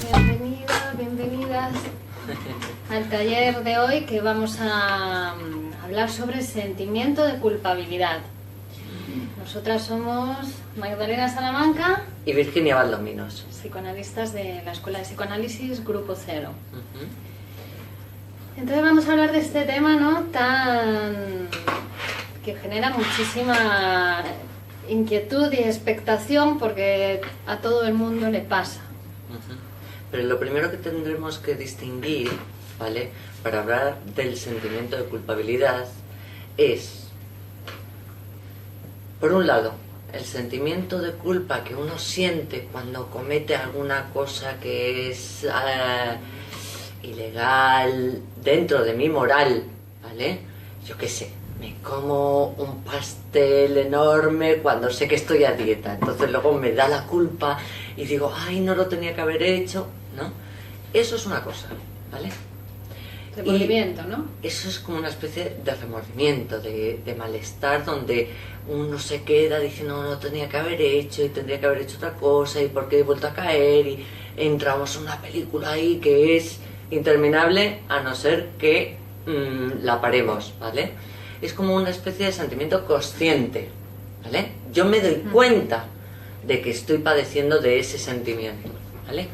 Bienvenidas, bienvenidas al taller de hoy, que vamos a hablar sobre sentimiento de culpabilidad. Nosotras somos Magdalena Salamanca y Virginia Valdominos, psicoanalistas de la Escuela de Psicoanálisis Grupo Cero. Entonces vamos a hablar de este tema, ¿no?, que genera muchísima inquietud y expectación, porque a todo el mundo le pasa. Pero lo primero que tendremos que distinguir, ¿vale?, para hablar del sentimiento de culpabilidad es, por un lado, el sentimiento de culpa que uno siente cuando comete alguna cosa que es ilegal dentro de mi moral, ¿vale? Yo qué sé, me como un pastel enorme cuando sé que estoy a dieta, entonces luego me da la culpa y digo, ay, no lo tenía que haber hecho, ¿no? Eso es una cosa, ¿vale? Remordimiento, ¿no? Eso es como una especie de remordimiento, de malestar, donde uno se queda diciendo, no tenía que haber hecho y tendría que haber hecho otra cosa y por qué he vuelto a caer, y entramos en una película ahí que es interminable a no ser que la paremos, ¿vale? Es como una especie de sentimiento consciente, ¿vale? Yo me doy cuenta de que estoy padeciendo de ese sentimiento, ¿vale?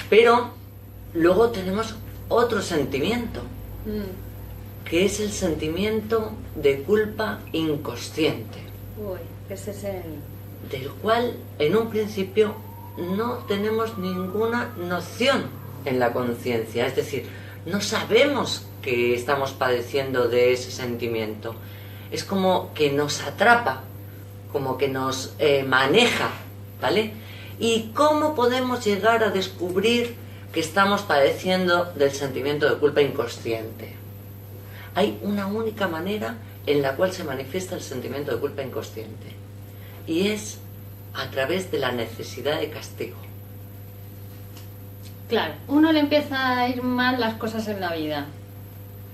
Pero luego tenemos otro sentimiento, que es el sentimiento de culpa inconsciente. Uy, ese es el... del cual en un principio no tenemos ninguna noción en la conciencia, es decir, no sabemos que estamos padeciendo de ese sentimiento. Es como que nos atrapa, como que nos maneja, ¿vale? ¿Y cómo podemos llegar a descubrir que estamos padeciendo del sentimiento de culpa inconsciente? Hay una única manera en la cual se manifiesta el sentimiento de culpa inconsciente, y es a través de la necesidad de castigo. Claro, uno le empieza a ir mal las cosas en la vida,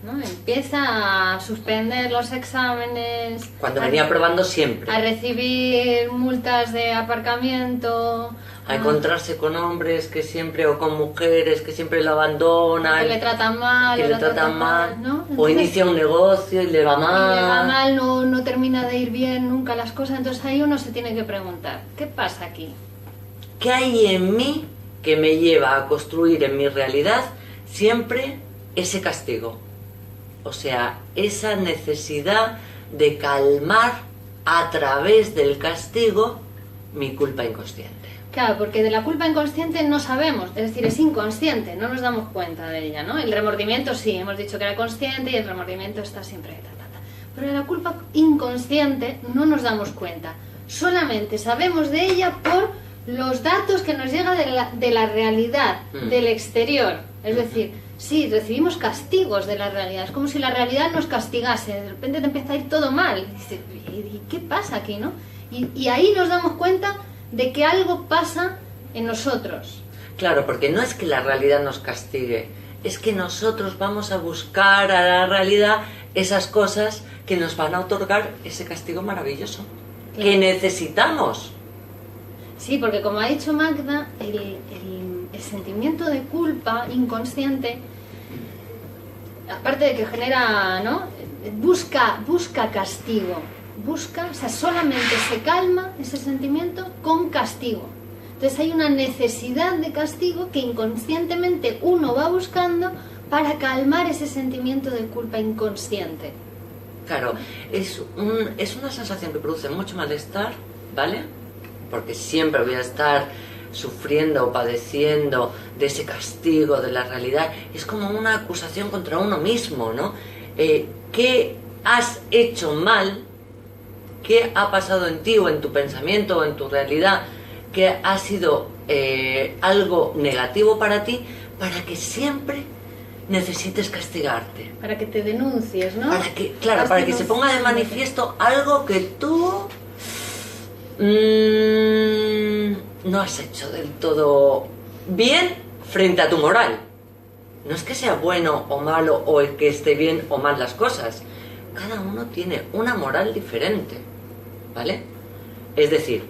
¿no? Empieza a suspender los exámenes, Cuando venía probando siempre, a recibir multas de aparcamiento, a encontrarse con hombres que siempre, o con mujeres que siempre lo abandonan, que le tratan mal, que o le lo tratan mal, ¿no? o Entonces, inicia un negocio y le va mal. y le va mal, no termina de ir bien nunca las cosas. Entonces ahí uno se tiene que preguntar, ¿qué pasa aquí? ¿Qué hay en mí que me lleva a construir en mi realidad siempre ese castigo? O sea, esa necesidad de calmar a través del castigo mi culpa inconsciente. Claro, porque de la culpa inconsciente no sabemos, es decir, es inconsciente, no nos damos cuenta de ella, ¿no? El remordimiento sí, hemos dicho que era consciente y el remordimiento está siempre... Pero de la culpa inconsciente no nos damos cuenta, solamente sabemos de ella por los datos que nos llegan de la realidad, del exterior. Es decir, sí, recibimos castigos de la realidad, es como si la realidad nos castigase, de repente te empieza a ir todo mal, y dices, ¿y qué pasa aquí, no? Y ahí nos damos cuenta de que algo pasa en nosotros. Claro, porque no es que la realidad nos castigue, es que nosotros vamos a buscar a la realidad esas cosas que nos van a otorgar ese castigo maravilloso, claro, que necesitamos. Sí, porque como ha dicho Magda, el sentimiento de culpa inconsciente, aparte de que genera, ¿no?, busca castigo. O sea, solamente se calma ese sentimiento con castigo. Entonces hay una necesidad de castigo que inconscientemente uno va buscando para calmar ese sentimiento de culpa inconsciente. Claro, es una sensación que produce mucho malestar, ¿vale? Porque siempre voy a estar sufriendo o padeciendo de ese castigo de la realidad. Es como una acusación contra uno mismo, ¿no? ¿Qué has hecho mal? ¿Qué ha pasado en ti o en tu pensamiento o en tu realidad que ha sido algo negativo para ti, para que siempre necesites castigarte? Para que te denuncies, ¿no? Para que, claro, para que se ponga de manifiesto algo que tú no has hecho del todo bien frente a tu moral. No es que sea bueno o malo, o el que esté bien o mal las cosas. Cada uno tiene una moral diferente, ¿vale? Es decir,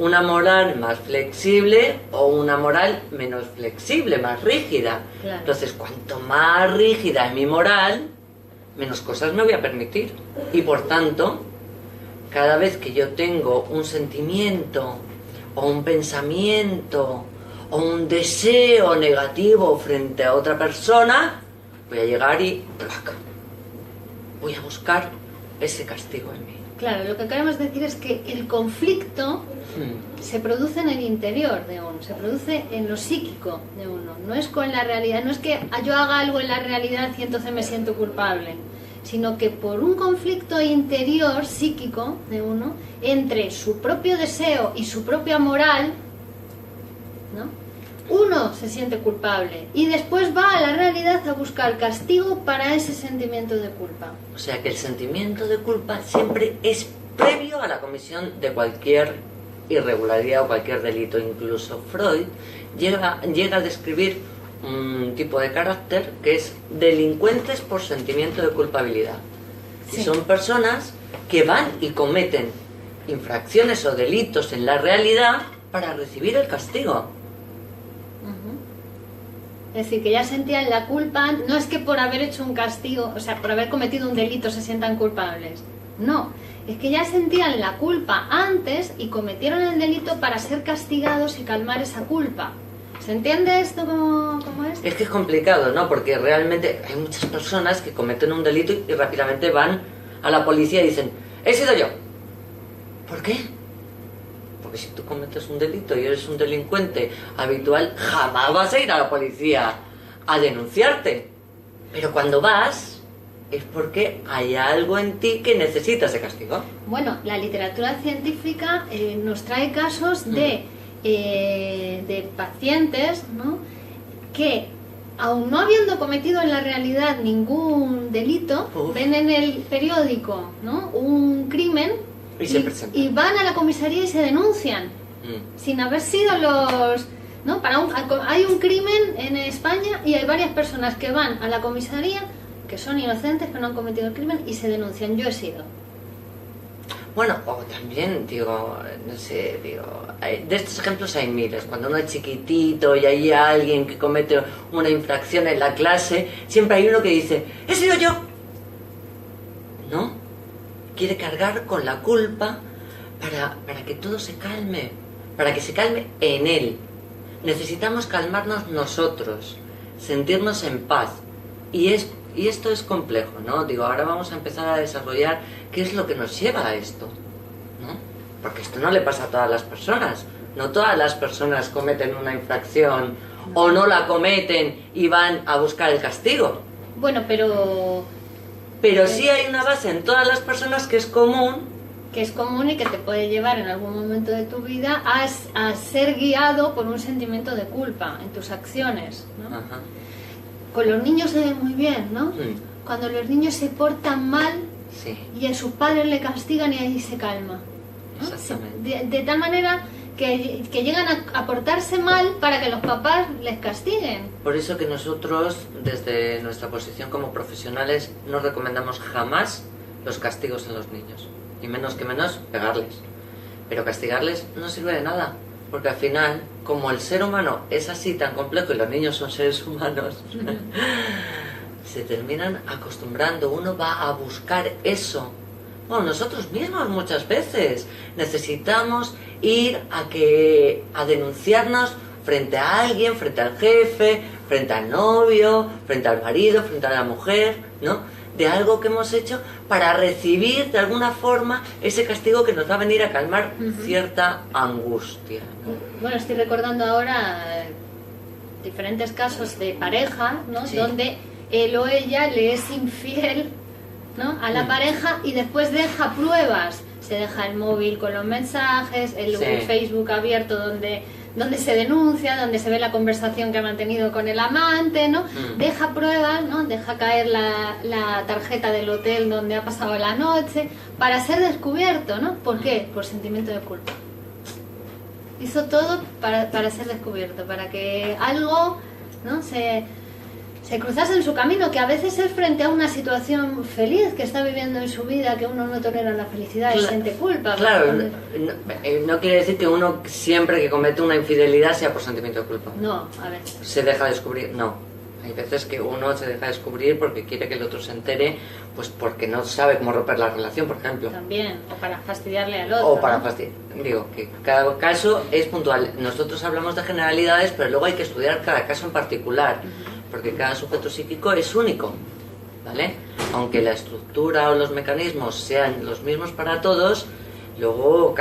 una moral más flexible o una moral menos flexible, más rígida. Claro. Entonces, cuanto más rígida es mi moral, menos cosas me voy a permitir. Y por tanto, cada vez que yo tengo un sentimiento o un pensamiento o un deseo negativo frente a otra persona, voy a llegar y ¡plac! Voy a buscar ese castigo en mí. Claro, lo que queremos decir es que el conflicto se produce en el interior de uno, se produce en lo psíquico de uno, no es con la realidad, no es que yo haga algo en la realidad y entonces me siento culpable, sino que por un conflicto interior psíquico de uno, entre su propio deseo y su propia moral, ¿no? Uno se siente culpable y después va a la realidad a buscar castigo para ese sentimiento de culpa. O sea que el sentimiento de culpa siempre es previo a la comisión de cualquier irregularidad o cualquier delito. Incluso Freud llega a describir un tipo de carácter que es delincuentes por sentimiento de culpabilidad. Sí. Y son personas que van y cometen infracciones o delitos en la realidad para recibir el castigo. Es decir, que ya sentían la culpa, no es que por haber hecho un castigo, o sea, por haber cometido un delito se sientan culpables. No, es que ya sentían la culpa antes y cometieron el delito para ser castigados y calmar esa culpa. ¿Se entiende esto cómo es? Es que es complicado, ¿no? Porque realmente hay muchas personas que cometen un delito y rápidamente van a la policía y dicen, he sido yo. ¿Por qué? Porque si tú cometes un delito y eres un delincuente habitual, jamás vas a ir a la policía a denunciarte. Pero cuando vas, es porque hay algo en ti que necesita ese castigo. Bueno, la literatura científica nos trae casos de pacientes, ¿no?, que, aun no habiendo cometido en la realidad ningún delito, ven en el periódico, ¿no?, un crimen y van a la comisaría y se denuncian sin haber sido los... ¿no? Hay un crimen en España y hay varias personas que van a la comisaría que son inocentes, que no han cometido el crimen y se denuncian. Yo he sido. Bueno, o también, digo, no sé, de estos ejemplos hay miles. Cuando uno es chiquitito y hay alguien que comete una infracción en la clase, siempre hay uno que dice, ¡he sido yo! ¿No? Quiere cargar con la culpa para que todo se calme, para que se calme en él. Necesitamos calmarnos nosotros, sentirnos en paz. Y esto es complejo, ¿no? Digo, ahora vamos a empezar a desarrollar qué es lo que nos lleva a esto, ¿no? Porque esto no le pasa a todas las personas. No todas las personas cometen una infracción o no la cometen y van a buscar el castigo. Bueno, pero sí hay una base en todas las personas que es común. Que es común y que te puede llevar en algún momento de tu vida a ser guiado por un sentimiento de culpa en tus acciones, ¿no? Ajá. Con los niños se ve muy bien, ¿no? Cuando los niños se portan mal, sí, y a sus padres le castigan y ahí se calma, ¿no? Exactamente. De tal manera que llegan a portarse mal para que los papás les castiguen. Por eso que nosotros, desde nuestra posición como profesionales, no recomendamos jamás los castigos en los niños. Y menos que menos pegarles. Pero castigarles no sirve de nada. Porque al final, como el ser humano es así tan complejo y los niños son seres humanos, se terminan acostumbrando. Uno va a buscar eso. Bueno, nosotros mismos muchas veces necesitamos ir a denunciarnos frente a alguien, frente al jefe, frente al novio, frente al marido, frente a la mujer, ¿no? De algo que hemos hecho para recibir de alguna forma ese castigo que nos va a venir a calmar cierta angustia, ¿no? Bueno, estoy recordando ahora diferentes casos de pareja, ¿no? Sí. Donde él o ella le es infiel, ¿no?, a la pareja y después deja pruebas. Se deja el móvil con los mensajes, el Facebook abierto donde se denuncia, donde se ve la conversación que ha mantenido con el amante, ¿no? Deja pruebas, ¿no? Deja caer la tarjeta del hotel donde ha pasado la noche para ser descubierto, ¿no? ¿Por qué? Por sentimiento de culpa. Hizo todo para ser descubierto, para que algo, ¿no?, se se cruzase en su camino, que a veces es frente a una situación feliz que está viviendo en su vida, que uno no tolera la felicidad y siente culpa. Claro, no quiere decir que uno siempre que comete una infidelidad sea por sentimiento de culpa. No, a ver. Se deja descubrir, no. Hay veces que uno se deja descubrir porque quiere que el otro se entere, pues porque no sabe cómo romper la relación, por ejemplo. También, o para fastidiarle al otro. O para fastidiar. Digo, que cada caso es puntual. Nosotros hablamos de generalidades, pero luego hay que estudiar cada caso en particular, porque cada sujeto psíquico es único, ¿vale? Aunque la estructura o los mecanismos sean los mismos para todos, luego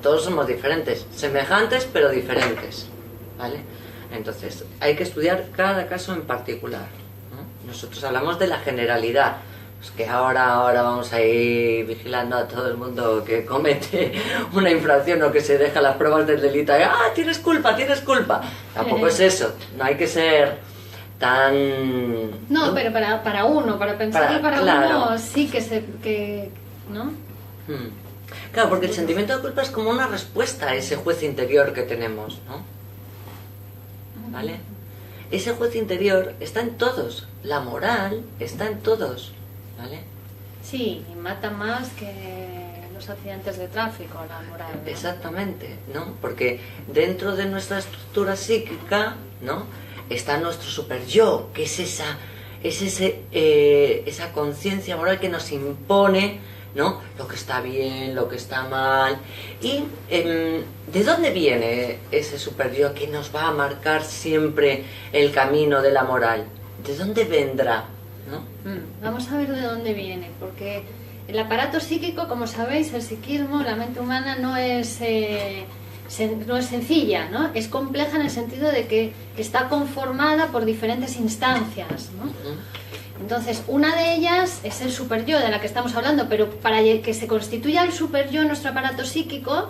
todos somos diferentes, semejantes pero diferentes, ¿vale? Entonces, hay que estudiar cada caso en particular, ¿no? Nosotros hablamos de la generalidad, pues que ahora vamos a ir vigilando a todo el mundo que comete una infracción o que se deja las pruebas del delito. Tienes culpa, tienes culpa. Tampoco es eso, no hay que ser tan... No, pero para uno, para pensarlo para claro. uno, sí que ¿no? Claro, porque el sentimiento de culpa es como una respuesta a ese juez interior que tenemos, ¿no? ¿Vale? Ese juez interior está en todos, la moral está en todos, ¿vale? Sí, y mata más que los accidentes de tráfico, la moral, ¿no? Exactamente, ¿no? Porque dentro de nuestra estructura psíquica, ¿no?, está nuestro super yo, que es esa conciencia moral que nos impone, ¿no?, lo que está bien, lo que está mal. Y ¿de dónde viene ese super yo que nos va a marcar siempre el camino de la moral? ¿De dónde vendrá? ¿No? Vamos a ver de dónde viene, porque el aparato psíquico, como sabéis, el psiquismo, la mente humana no es sencilla, ¿no? Es compleja en el sentido de que está conformada por diferentes instancias, ¿no? Entonces, una de ellas es el superyo de la que estamos hablando, pero para que se constituya el superyo en nuestro aparato psíquico,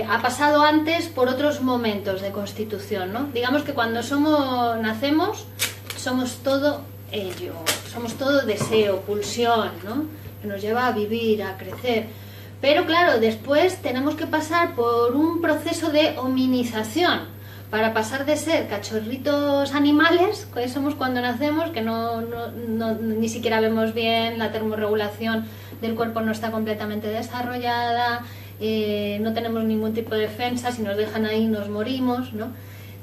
ha pasado antes por otros momentos de constitución, ¿no? Digamos que cuando nacemos, somos todo ello, somos todo deseo, pulsión, ¿no?, que nos lleva a vivir, a crecer. Pero claro, después tenemos que pasar por un proceso de hominización, para pasar de ser cachorritos animales, que somos cuando nacemos, que ni siquiera vemos bien, la termorregulación del cuerpo no está completamente desarrollada, no tenemos ningún tipo de defensa, si nos dejan ahí nos morimos, ¿no?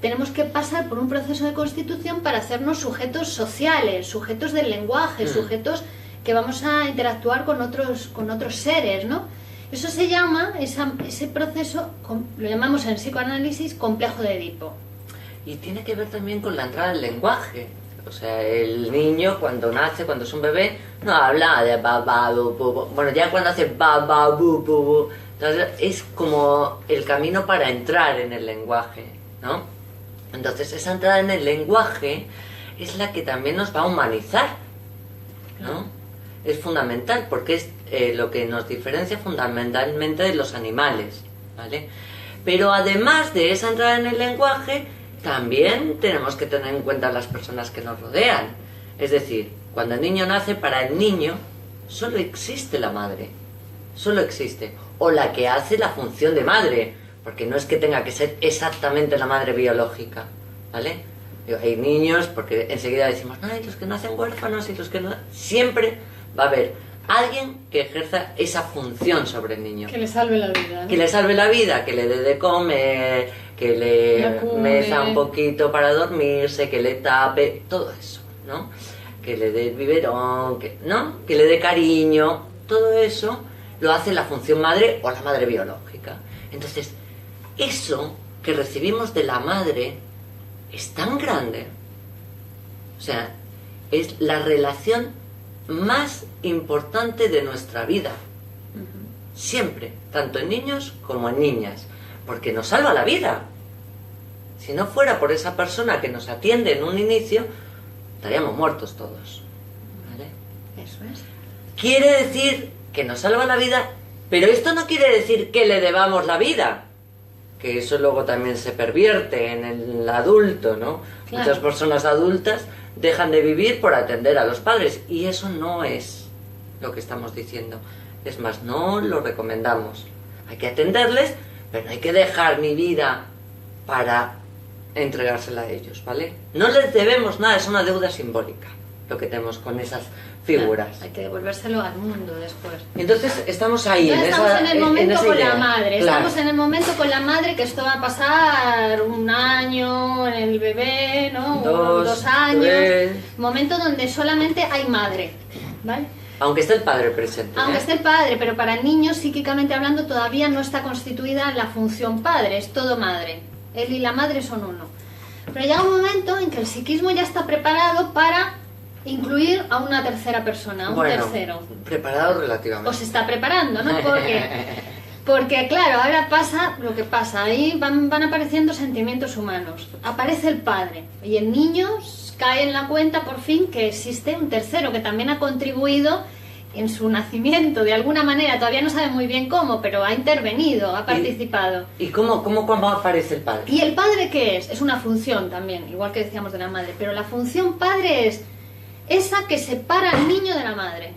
Tenemos que pasar por un proceso de constitución para hacernos sujetos sociales, sujetos del lenguaje, sujetos que vamos a interactuar con otros seres, ¿no? Eso se llama, ese proceso, lo llamamos en psicoanálisis complejo de Edipo. Y tiene que ver también con la entrada del lenguaje. O sea, el niño cuando nace, cuando es un bebé, no habla de ba, ba, bu, bu, bu. Bueno, ya cuando hace ba, ba, bu, bu, bu, entonces es como el camino para entrar en el lenguaje, ¿no? Entonces esa entrada en el lenguaje es la que también nos va a humanizar, ¿no? Es fundamental porque es lo que nos diferencia fundamentalmente de los animales, ¿vale? Pero además de esa entrada en el lenguaje, también tenemos que tener en cuenta las personas que nos rodean. Es decir, cuando el niño nace, para el niño solo existe la madre, solo existe, o la que hace la función de madre, porque no es que tenga que ser exactamente la madre biológica, ¿vale? Hay niños, porque enseguida decimos, no, y los que nacen huérfanos y los que no... Siempre va a haber alguien que ejerza esa función sobre el niño. Que le salve la vida, ¿no? Que le salve la vida, que le dé de comer, que le meza un poquito para dormirse, que le tape, todo eso, ¿no? Que le dé el biberón, ¿no? Que le dé cariño, todo eso lo hace la función madre o la madre biológica. Entonces, eso que recibimos de la madre es tan grande, o sea, es la relación más importante de nuestra vida, siempre, tanto en niños como en niñas, porque nos salva la vida. Si no fuera por esa persona que nos atiende en un inicio, estaríamos muertos todos, ¿vale? Eso es. Quiere decir que nos salva la vida, pero esto no quiere decir que le debamos la vida, que eso luego también se pervierte en el adulto, ¿no? Claro. Muchas personas adultas dejan de vivir por atender a los padres, y eso no es lo que estamos diciendo. Es más, no lo recomendamos. Hay que atenderles, pero no hay que dejar mi vida para entregársela a ellos, ¿vale? No les debemos nada, es una deuda simbólica lo que tenemos con esas figuras. Claro, hay que devolvérselo al mundo después. Entonces estamos ahí, Entonces, estamos en el momento con idea. la madre, Claro. estamos en el momento con la madre, que esto va a pasar 1 año en el bebé, ¿no? 2 años, 3. momento donde solamente hay madre, ¿vale? Aunque esté el padre presente. Aunque esté el padre, pero para el niño, psíquicamente hablando, todavía no está constituida la función padre, es todo madre. Él y la madre son uno. Pero llega un momento en que el psiquismo ya está preparado para incluir a una tercera persona, a un tercero. Preparado relativamente. O se está preparando, ¿no? Porque claro, ahora pasa lo que pasa, ahí van apareciendo sentimientos humanos. Aparece el padre y el niño cae en la cuenta por fin que existe un tercero que también ha contribuido en su nacimiento de alguna manera, todavía no sabe muy bien cómo, pero ha intervenido, ha participado. ¿Y cómo aparece el padre? ¿Y el padre qué es? Es una función también, igual que decíamos de la madre, pero la función padre es esa que separa al niño de la madre,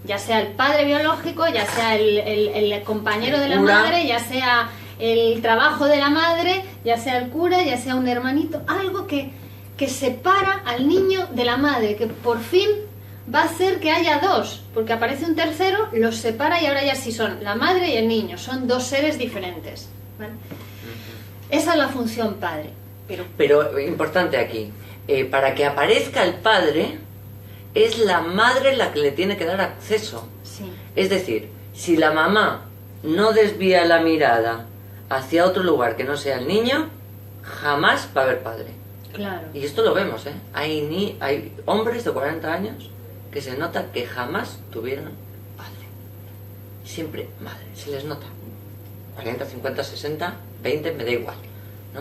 ya sea el padre biológico, ya sea el compañero de la madre, ya sea el trabajo de la madre, ya sea el cura, ya sea un hermanito, algo que separa al niño de la madre, que por fin va a hacer que haya dos, porque aparece un tercero, los separa y ahora ya sí son la madre y el niño, son dos seres diferentes, ¿vale? Esa es la función padre. Pero importante aquí, para que aparezca el padre, es la madre la que le tiene que dar acceso. Sí. Es decir, si la mamá no desvía la mirada hacia otro lugar que no sea el niño, jamás va a haber padre. Claro. Y esto lo vemos, ¿eh? Hay hombres de 40 años que se nota que jamás tuvieron padre. Siempre madre, se les nota. 40, 50, 60, 20, me da igual, ¿no?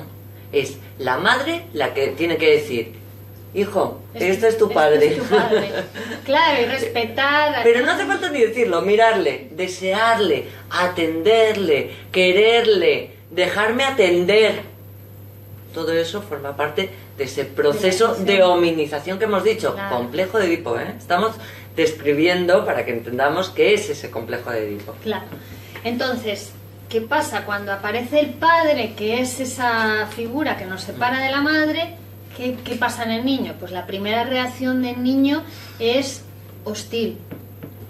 Es la madre la que tiene que decir: hijo, este es tu padre. Este es tu padre. Claro, y respetar. Pero no hace falta ni decirlo, mirarle, desearle, atenderle, quererle, dejarme atender. Todo eso forma parte de ese proceso de hominización que hemos dicho. Claro. Complejo de Edipo, ¿eh? Estamos describiendo para que entendamos qué es ese complejo de Edipo. Claro. Entonces, ¿qué pasa cuando aparece el padre, que es esa figura que nos separa de la madre? ¿Qué pasa en el niño? Pues la primera reacción del niño es hostil,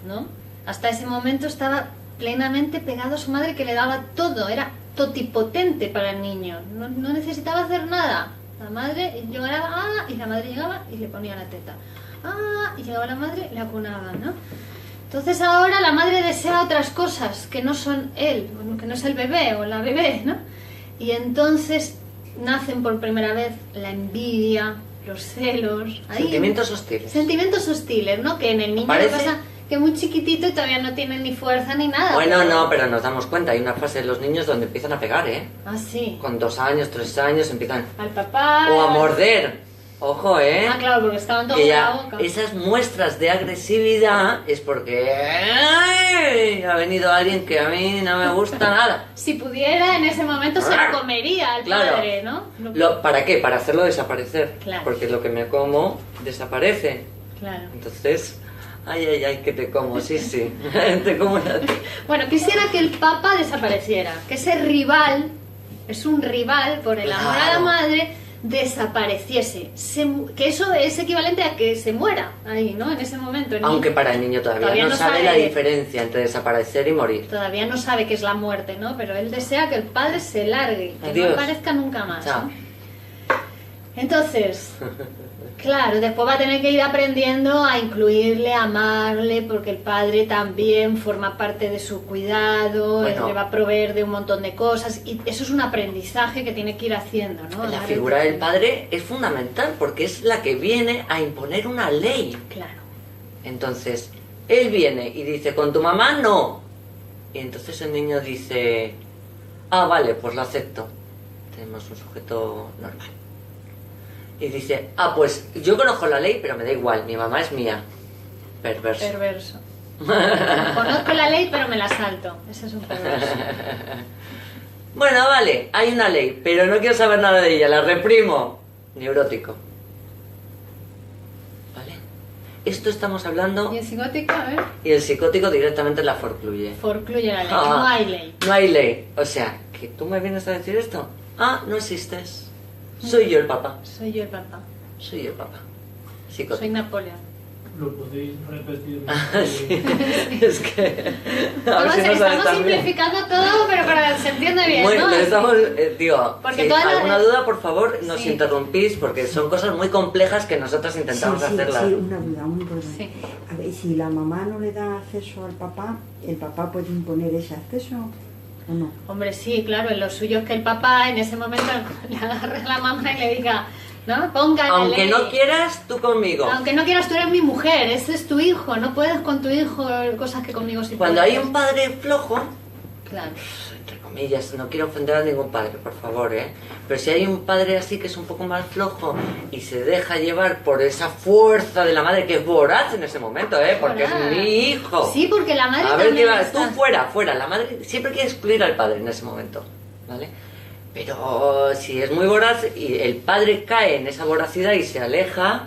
¿no? Hasta ese momento estaba plenamente pegado a su madre, que le daba todo, era totipotente para el niño, no necesitaba hacer nada. La madre llegaba, y la madre llegaba y le ponía la teta. Y llegaba la madre y la acunaba, ¿no? Entonces ahora la madre desea otras cosas que no son él, que no es el bebé o la bebé, ¿no? Y entonces nacen por primera vez la envidia, los celos. Sentimientos hostiles. Sentimientos hostiles, ¿no? Que en el niño le pasa que es muy chiquitito y todavía no tiene ni fuerza ni nada. Bueno, no, pero nos damos cuenta, hay una fase de los niños donde empiezan a pegar, ¿eh? Ah, sí. Con 2 años, 3 años empiezan... Al papá... O a morder. Ojo, ¿eh? Claro, porque estaban todos en la boca. Esas muestras de agresividad es porque ha venido alguien que a mí no me gusta nada. Si pudiera, en ese momento se lo comería al padre, ¿no? ¿Para qué? Para hacerlo desaparecer. Claro. Porque lo que me como desaparece. Claro. Entonces, ay, que te como, sí. Te como una... Bueno, quisiera que el papá desapareciera, que ese rival, es un rival por el amor a la madre, desapareciese, que eso es equivalente a que se muera ahí, ¿no? En ese momento. Aunque para el niño todavía no sabe la diferencia entre desaparecer y morir. Todavía no sabe qué es la muerte, ¿no? Pero él desea que el padre se largue, que Adiós. no aparezca nunca más, Chao. ¿no? Entonces, claro, después va a tener que ir aprendiendo a incluirle, a amarle, porque el padre también forma parte de su cuidado, le va a proveer de un montón de cosas, y eso es un aprendizaje que tiene que ir haciendo, ¿no? La figura del padre es fundamental porque es la que viene a imponer una ley. Claro. Entonces, él viene y dice, con tu mamá no. Y entonces el niño dice, vale, pues lo acepto. Tenemos un sujeto normal. Y dice, pues yo conozco la ley, pero me da igual, mi mamá es mía. Perverso. Conozco la ley, pero me la salto. Ese es un perverso. Bueno, vale, hay una ley, pero no quiero saber nada de ella, la reprimo. Neurótico. ¿Vale? Esto estamos hablando... ¿Y el psicótico? A ver. Y el psicótico directamente la forcluye. Forcluye la ley, no hay ley. No hay ley. O sea, ¿que tú me vienes a decir esto? No existes. Soy yo el papá. Soy yo el papá. Soy yo el papá. Soy Napoleón. ¿Lo podéis repetir? Sí. Es que... A ver si no sabes Estamos también. simplificando todo, pero para que se entiende bien, Muy, ¿no? pero estamos, digo, Porque si toda la- alguna duda, por favor, nos Sí. interrumpís, porque son cosas muy complejas que nosotros intentamos hacerlas. Sí, una duda, un problema. Sí. A ver, si la mamá no le da acceso al papá, ¿el papá puede imponer ese acceso o no? Hombre, sí, claro, en lo suyo es que el papá en ese momento le agarre a la mamá y le diga, ¿no? Póngale Aunque ley. no quieras, tú conmigo. Aunque no quieras, tú eres mi mujer, ese es tu hijo, no puedes con tu hijo cosas que conmigo sí Cuando puedes. hay un padre flojo, Claro. entre comillas, no quiero ofender a ningún padre, por favor, pero si hay un padre así que es un poco más flojo y se deja llevar por esa fuerza de la madre que es voraz en ese momento, porque es Voraz. mi hijo. Sí, porque la madre A ver, también tú está- fuera, la madre siempre quiere excluir al padre en ese momento, ¿vale? Pero si es muy voraz y el padre cae en esa voracidad y se aleja,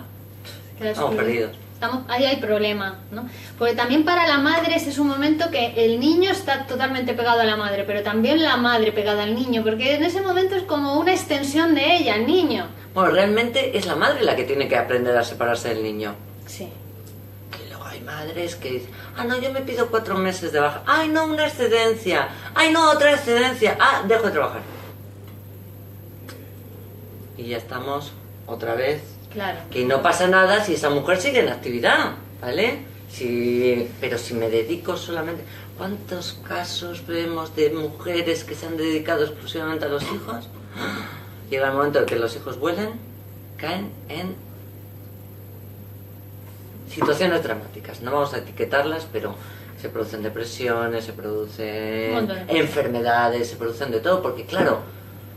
Queda estamos excluido. perdidos. Ahí hay problema, ¿no? Porque también para la madre ese es un momento que el niño está totalmente pegado a la madre, pero también la madre pegada al niño, porque en ese momento es como una extensión de ella, el niño. Bueno, realmente es la madre la que tiene que aprender a separarse del niño. Sí. Que luego hay madres que dicen, no, yo me pido 4 meses de baja. Ay, no, una excedencia. Ay, no, otra excedencia. Dejo de trabajar. Y ya estamos otra vez. Claro. Que no pasa nada si esa mujer sigue en actividad, ¿vale? Pero si me dedico solamente... ¿Cuántos casos vemos de mujeres que se han dedicado exclusivamente a los hijos? Llega el momento en que los hijos vuelen, caen en situaciones dramáticas. No vamos a etiquetarlas, pero se producen depresiones, se Un producen montón de cosas. enfermedades, se producen de todo, porque claro,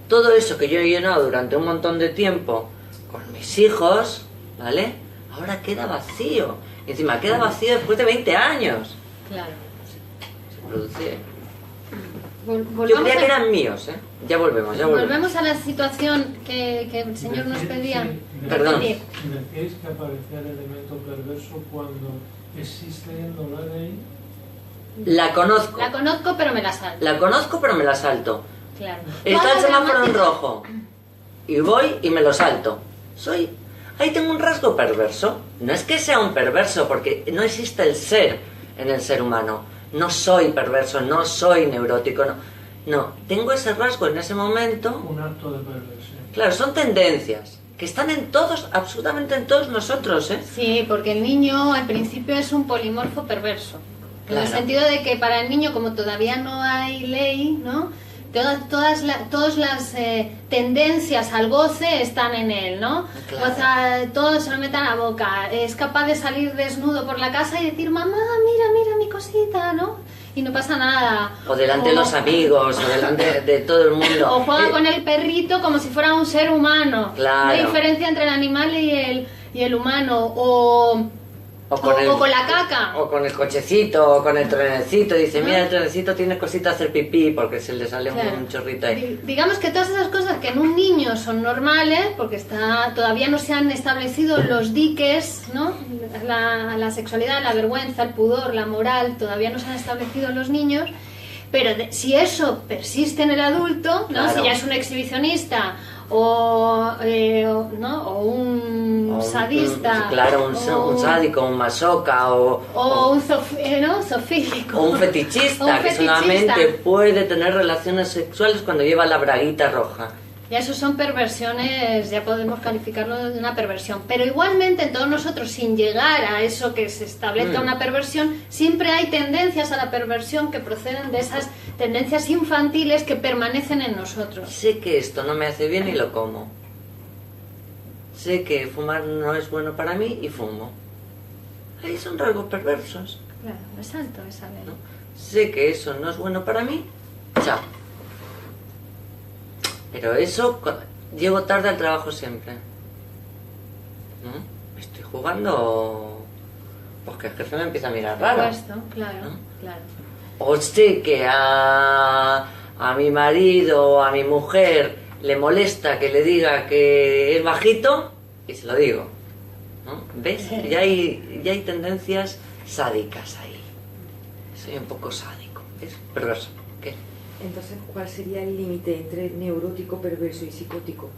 todo eso que yo he llenado durante un montón de tiempo con mis hijos, ¿vale? Ahora queda vacío. Y encima queda vacío después de 20 años. Claro. Se produce... Yo Volvamos creía que a- eran míos, ¿eh? Ya volvemos. Volvemos a la situación que el Señor nos pedía. Perdón. repetir. Decíais que aparecía el elemento perverso cuando existiendo la ley. La conozco. La conozco, pero me la salto. La conozco, pero me la salto. Claro. Está Toda el la semáforo en gramática- rojo. Y voy y me lo salto. Ahí tengo un rasgo perverso. No es que sea un perverso, porque no existe el ser en el ser humano. No soy perverso, no soy neurótico, no. No, tengo ese rasgo en ese momento. Un acto de perversión. Claro, son tendencias que están en todos, absolutamente en todos nosotros, ¿eh? Sí, porque el niño al principio es un polimorfo perverso. En el Claro. sentido de que para el niño, como todavía no hay ley, ¿no? Todas las tendencias al goce están en él, ¿no? Claro. Todo se lo mete a la boca. Es capaz de salir desnudo por la casa y decir, mamá, mira mi cosita, ¿no? Y no pasa nada. O delante de los amigos, o delante de todo el mundo. O juega con el perrito como si fuera un ser humano. Claro. No hay diferencia entre el animal y el humano. O con la caca. O con el cochecito, o con el trenecito. Dice, mira, el trenecito tiene cosita a hacer pipí porque se le sale Claro. un chorrito ahí. Digamos que todas esas cosas que en un niño son normales, porque todavía no se han establecido los diques, ¿no? La sexualidad, la vergüenza, el pudor, la moral, todavía no se han establecido en los niños. Pero si eso persiste en el adulto, ¿no? Claro. Si ya es un exhibicionista o un sadista, Claro, un sádico, un masoca o un zoofílico, o un fetichista, O un que fetichista. solamente puede tener relaciones sexuales cuando lleva la braguita roja. Ya eso son perversiones, ya podemos calificarlo de una perversión. Pero igualmente en todos nosotros, sin llegar a eso que se establezca una perversión, siempre hay tendencias a la perversión que proceden de esas tendencias infantiles que permanecen en nosotros. Sé que esto no me hace bien y lo como. Sé que fumar no es bueno para mí y fumo. Ahí son rasgos perversos. Claro, es alto esa ley. ¿No? Sé que eso no es bueno para mí. Chao. Pero eso, llego tarde al trabajo siempre. ¿No? Estoy jugando... Pues que el jefe me empieza a mirar Por raro. supuesto, claro, ¿No? claro. O sé que a mi marido o a mi mujer le molesta que le diga que es bajito y se lo digo. ¿No? ¿Ves? Ya hay tendencias sádicas ahí. Soy un poco sádico. ¿Ves? Perverso. ¿Qué? Entonces, ¿cuál sería el límite entre neurótico, perverso y psicótico?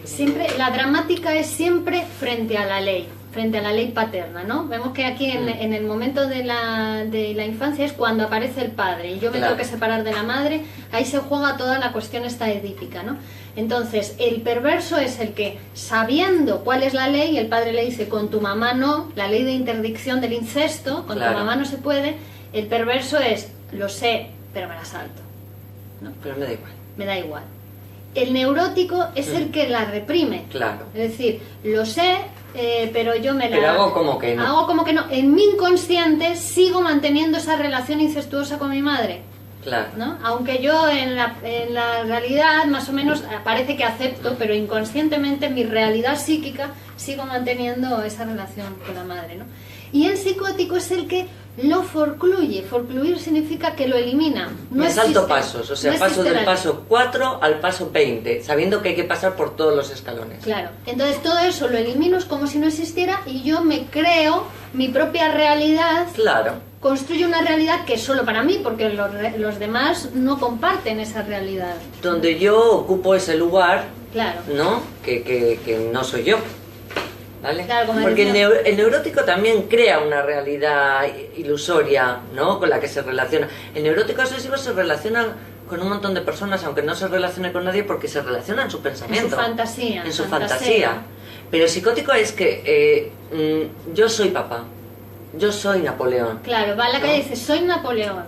Siempre, la dramática es siempre frente a la ley paterna, ¿no? Vemos que aquí en el momento de la infancia es cuando aparece el padre y yo me tengo que separar de la madre, ahí se juega toda la cuestión esta edípica, ¿no? Entonces, el perverso es el que, sabiendo cuál es la ley, el padre le dice, con tu mamá no, la ley de interdicción del incesto, con tu mamá no se puede, el perverso es, lo sé, pero me la salto. ¿No? Pero me da igual. Me da igual. El neurótico es el que la reprime. Claro. Es decir, lo sé, pero yo me la... Pero hago como que no. Hago como que no. En mi inconsciente sigo manteniendo esa relación incestuosa con mi madre. Claro. ¿No? Aunque yo en la realidad más o menos parece que acepto, pero inconscientemente en mi realidad psíquica sigo manteniendo esa relación con la madre, ¿no? Y el psicótico es el que lo forcluye. Forcluir significa que lo elimina. Me salto pasos, o sea, no paso existe del paso 4 al paso 20, sabiendo que hay que pasar por todos los escalones. Claro, entonces todo eso lo elimino, es como si no existiera y yo me creo mi propia realidad. Claro. Construyo una realidad que es solo para mí, porque los demás no comparten esa realidad. Donde yo ocupo ese lugar, claro, ¿no? Que no soy yo. ¿Vale? Claro, como porque decía. el neurótico también crea una realidad ilusoria, ¿no? Con la que se relaciona. El neurótico obsesivo se relaciona con un montón de personas, aunque no se relacione con nadie, porque se relaciona en su pensamiento. En su fantasía. En su fantasía. Pero el psicótico es que yo soy papá, yo soy Napoleón. Claro, va a la calle y dice, soy Napoleón.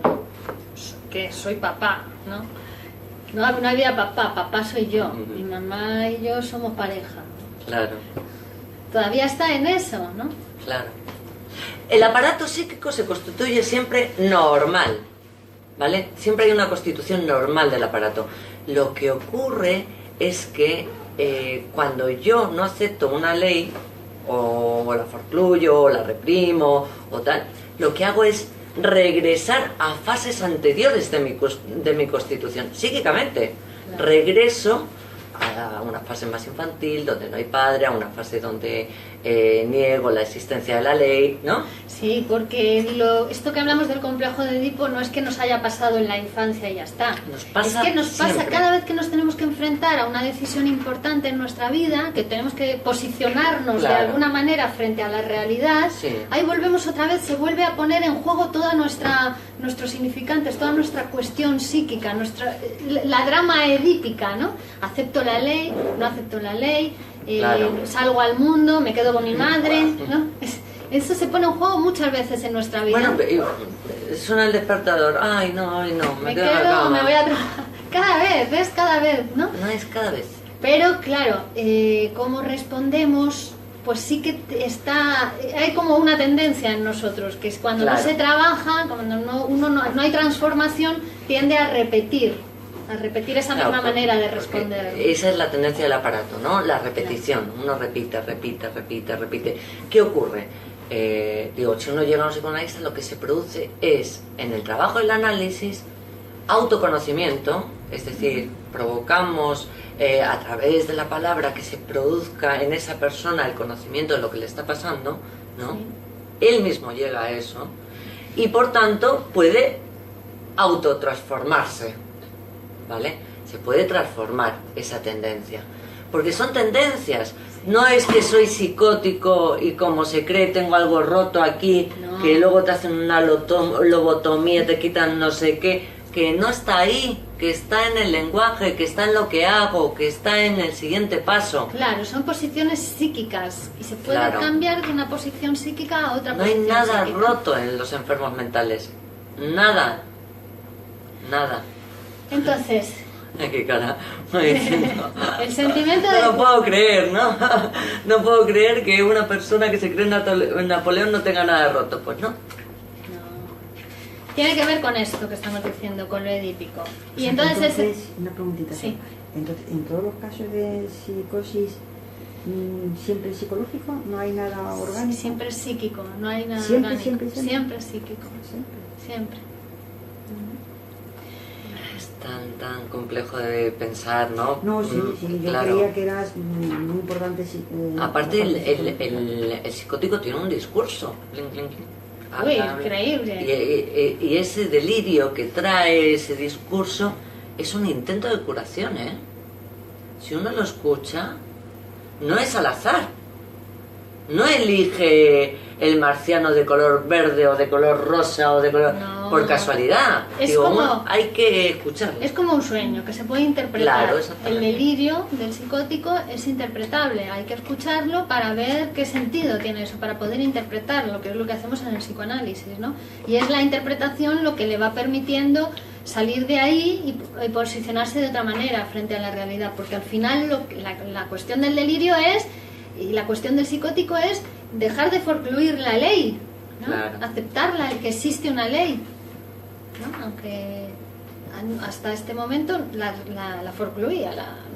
Que soy papá, ¿no? No había papá soy yo. Mi mamá y yo somos pareja. Claro. Todavía está en eso, ¿no? Claro. El aparato psíquico se constituye siempre normal, ¿vale? Siempre hay una constitución normal del aparato. Lo que ocurre es que cuando yo no acepto una ley, o la forcluyo, o la reprimo, o tal, lo que hago es regresar a fases anteriores de mi constitución, psíquicamente. Claro. Regreso a una fase más infantil, donde no hay padre, a una fase donde niego la existencia de la ley, ¿no? Sí, porque esto que hablamos del complejo de Edipo no es que nos haya pasado en la infancia y ya está. Nos pasa es que nos pasa siempre. cada vez que nos tenemos que enfrentar a una decisión importante en nuestra vida, que tenemos que posicionarnos de alguna manera frente a la realidad, ahí volvemos otra vez, se vuelve a poner en juego toda nuestros significantes, toda nuestra cuestión psíquica, la drama edípica, ¿no? Acepto la ley, no acepto la ley, salgo al mundo, me quedo con mi madre, ¿no? Eso se pone en juego muchas veces en nuestra vida. Bueno, suena el despertador, ay no, me quedo en la cama. Me voy a trabajar. Cada vez, ¿no? No es cada vez. Pero claro, ¿cómo respondemos? Pues sí que hay como una tendencia en nosotros, que es cuando no se trabaja, cuando no hay transformación, tiende a repetir esa misma manera de responder. Esa es la tendencia del aparato, ¿no? La repetición. Uno repite. ¿Qué ocurre? Si uno llega a un psicoanalista, lo que se produce es, en el trabajo del análisis, autoconocimiento, es decir, provocamos a través de la palabra que se produzca en esa persona el conocimiento de lo que le está pasando, ¿no? Sí. Él mismo llega a eso y por tanto puede autotransformarse, ¿vale? Se puede transformar esa tendencia, porque son tendencias. No es que soy psicótico y como se cree tengo algo roto aquí, que luego te hacen una lobotomía, te quitan no sé qué, que no está ahí, que está en el lenguaje, que está en lo que hago, que está en el siguiente paso. Claro, son posiciones psíquicas y se puede cambiar de una posición psíquica a otra posición. No hay nada psíquica. roto en los enfermos mentales. Nada. Entonces... ¿Qué cara? El sentimiento No lo puedo creer, ¿no? No puedo creer que una persona que se cree en Napoleón no tenga nada roto. Pues no. Tiene que ver con esto que estamos diciendo, con lo edípico. Y entonces una preguntita. Sí. Entonces, en todos los casos de psicosis, ¿siempre es psicológico? ¿No hay nada orgánico? Siempre es psíquico, no hay nada ¿Siempre, orgánico. Siempre es psíquico. Siempre. Es tan complejo de pensar, ¿no? No, sí, yo creía que era muy importante. Aparte, el psicótico tiene un discurso. Uy, habla. increíble. Y ese delirio que trae ese discurso es un intento de curación, ¿eh? Si uno lo escucha, no es al azar. No elige el marciano de color verde o de color rosa o de color... No. por casualidad. Es Digo, como- uno hay que escucharlo. Es como un sueño que se puede interpretar. Claro, El exactamente. delirio del psicótico es interpretable. Hay que escucharlo para ver qué sentido tiene eso, para poder interpretarlo, que es lo que hacemos en el psicoanálisis, ¿no? Y es la interpretación lo que le va permitiendo salir de ahí y posicionarse de otra manera frente a la realidad. Porque al final la cuestión del delirio es, y la cuestión del psicótico es dejar de forcluir la ley, ¿no? Claro. Aceptarla, el que existe una ley, ¿no? Aunque hasta este momento la forcluía,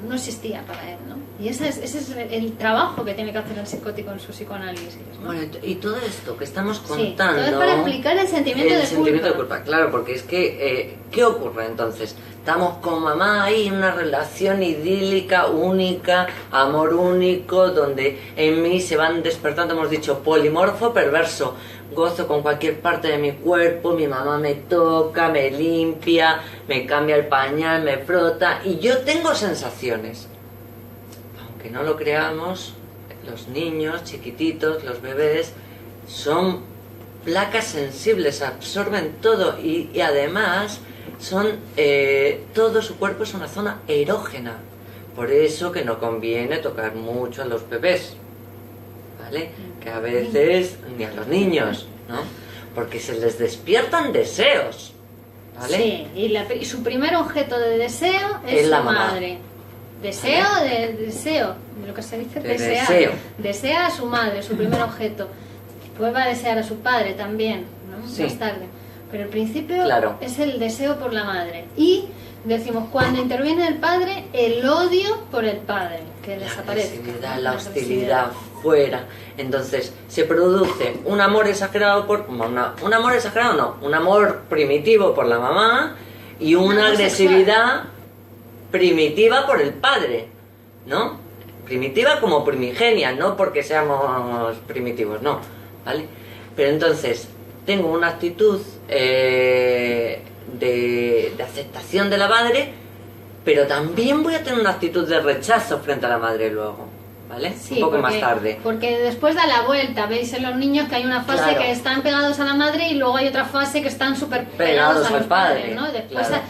no existía para él, ¿no? Y ese es el trabajo que tiene que hacer el psicótico en su psicoanálisis, ¿no? Bueno, y todo esto que estamos Sí, contando... todo es para explicar el sentimiento de culpa. Claro, porque es que, ¿qué ocurre entonces? Estamos con mamá ahí en una relación idílica, única, amor único, donde en mí se van despertando, hemos dicho, polimorfo, perverso. Gozo con cualquier parte de mi cuerpo, mi mamá me toca, me limpia, me cambia el pañal, me frota, y yo tengo sensaciones. Aunque no lo creamos, los niños chiquititos, los bebés, son placas sensibles, absorben todo y además son todo su cuerpo es una zona erógena. Por eso que no conviene tocar mucho a los bebés, ¿vale? Que a veces ni a los niños, ¿no? Porque se les despiertan deseos, ¿vale? Sí, y su primer objeto de deseo es la su mamá. madre. Deseo, ¿Vale? deseo, de lo que se dice De desear. deseo. Desea a su madre, su primer objeto. Después va a desear a su padre también, ¿no? Sí. Más tarde. Pero el principio Claro. es el deseo por la madre. Y decimos, cuando interviene el padre, el odio por el padre, que La desaparece. agresividad, ¿no? la hostilidad fuera. Entonces se produce un amor exagerado por... un amor exagerado no, un amor primitivo por la mamá y una amor agresividad primitiva por el padre, ¿no? Primitiva como primigenia, no porque seamos primitivos, no, ¿vale? Pero entonces tengo una actitud de aceptación de la madre, pero también voy a tener una actitud de rechazo frente a la madre luego, ¿vale? Sí, un poco porque, más tarde. Porque después da la vuelta, veis en los niños que hay una fase Claro. que están pegados a la madre y luego hay otra fase que están súper Pegados pegados a al los padre, padres, ¿no? Después claro.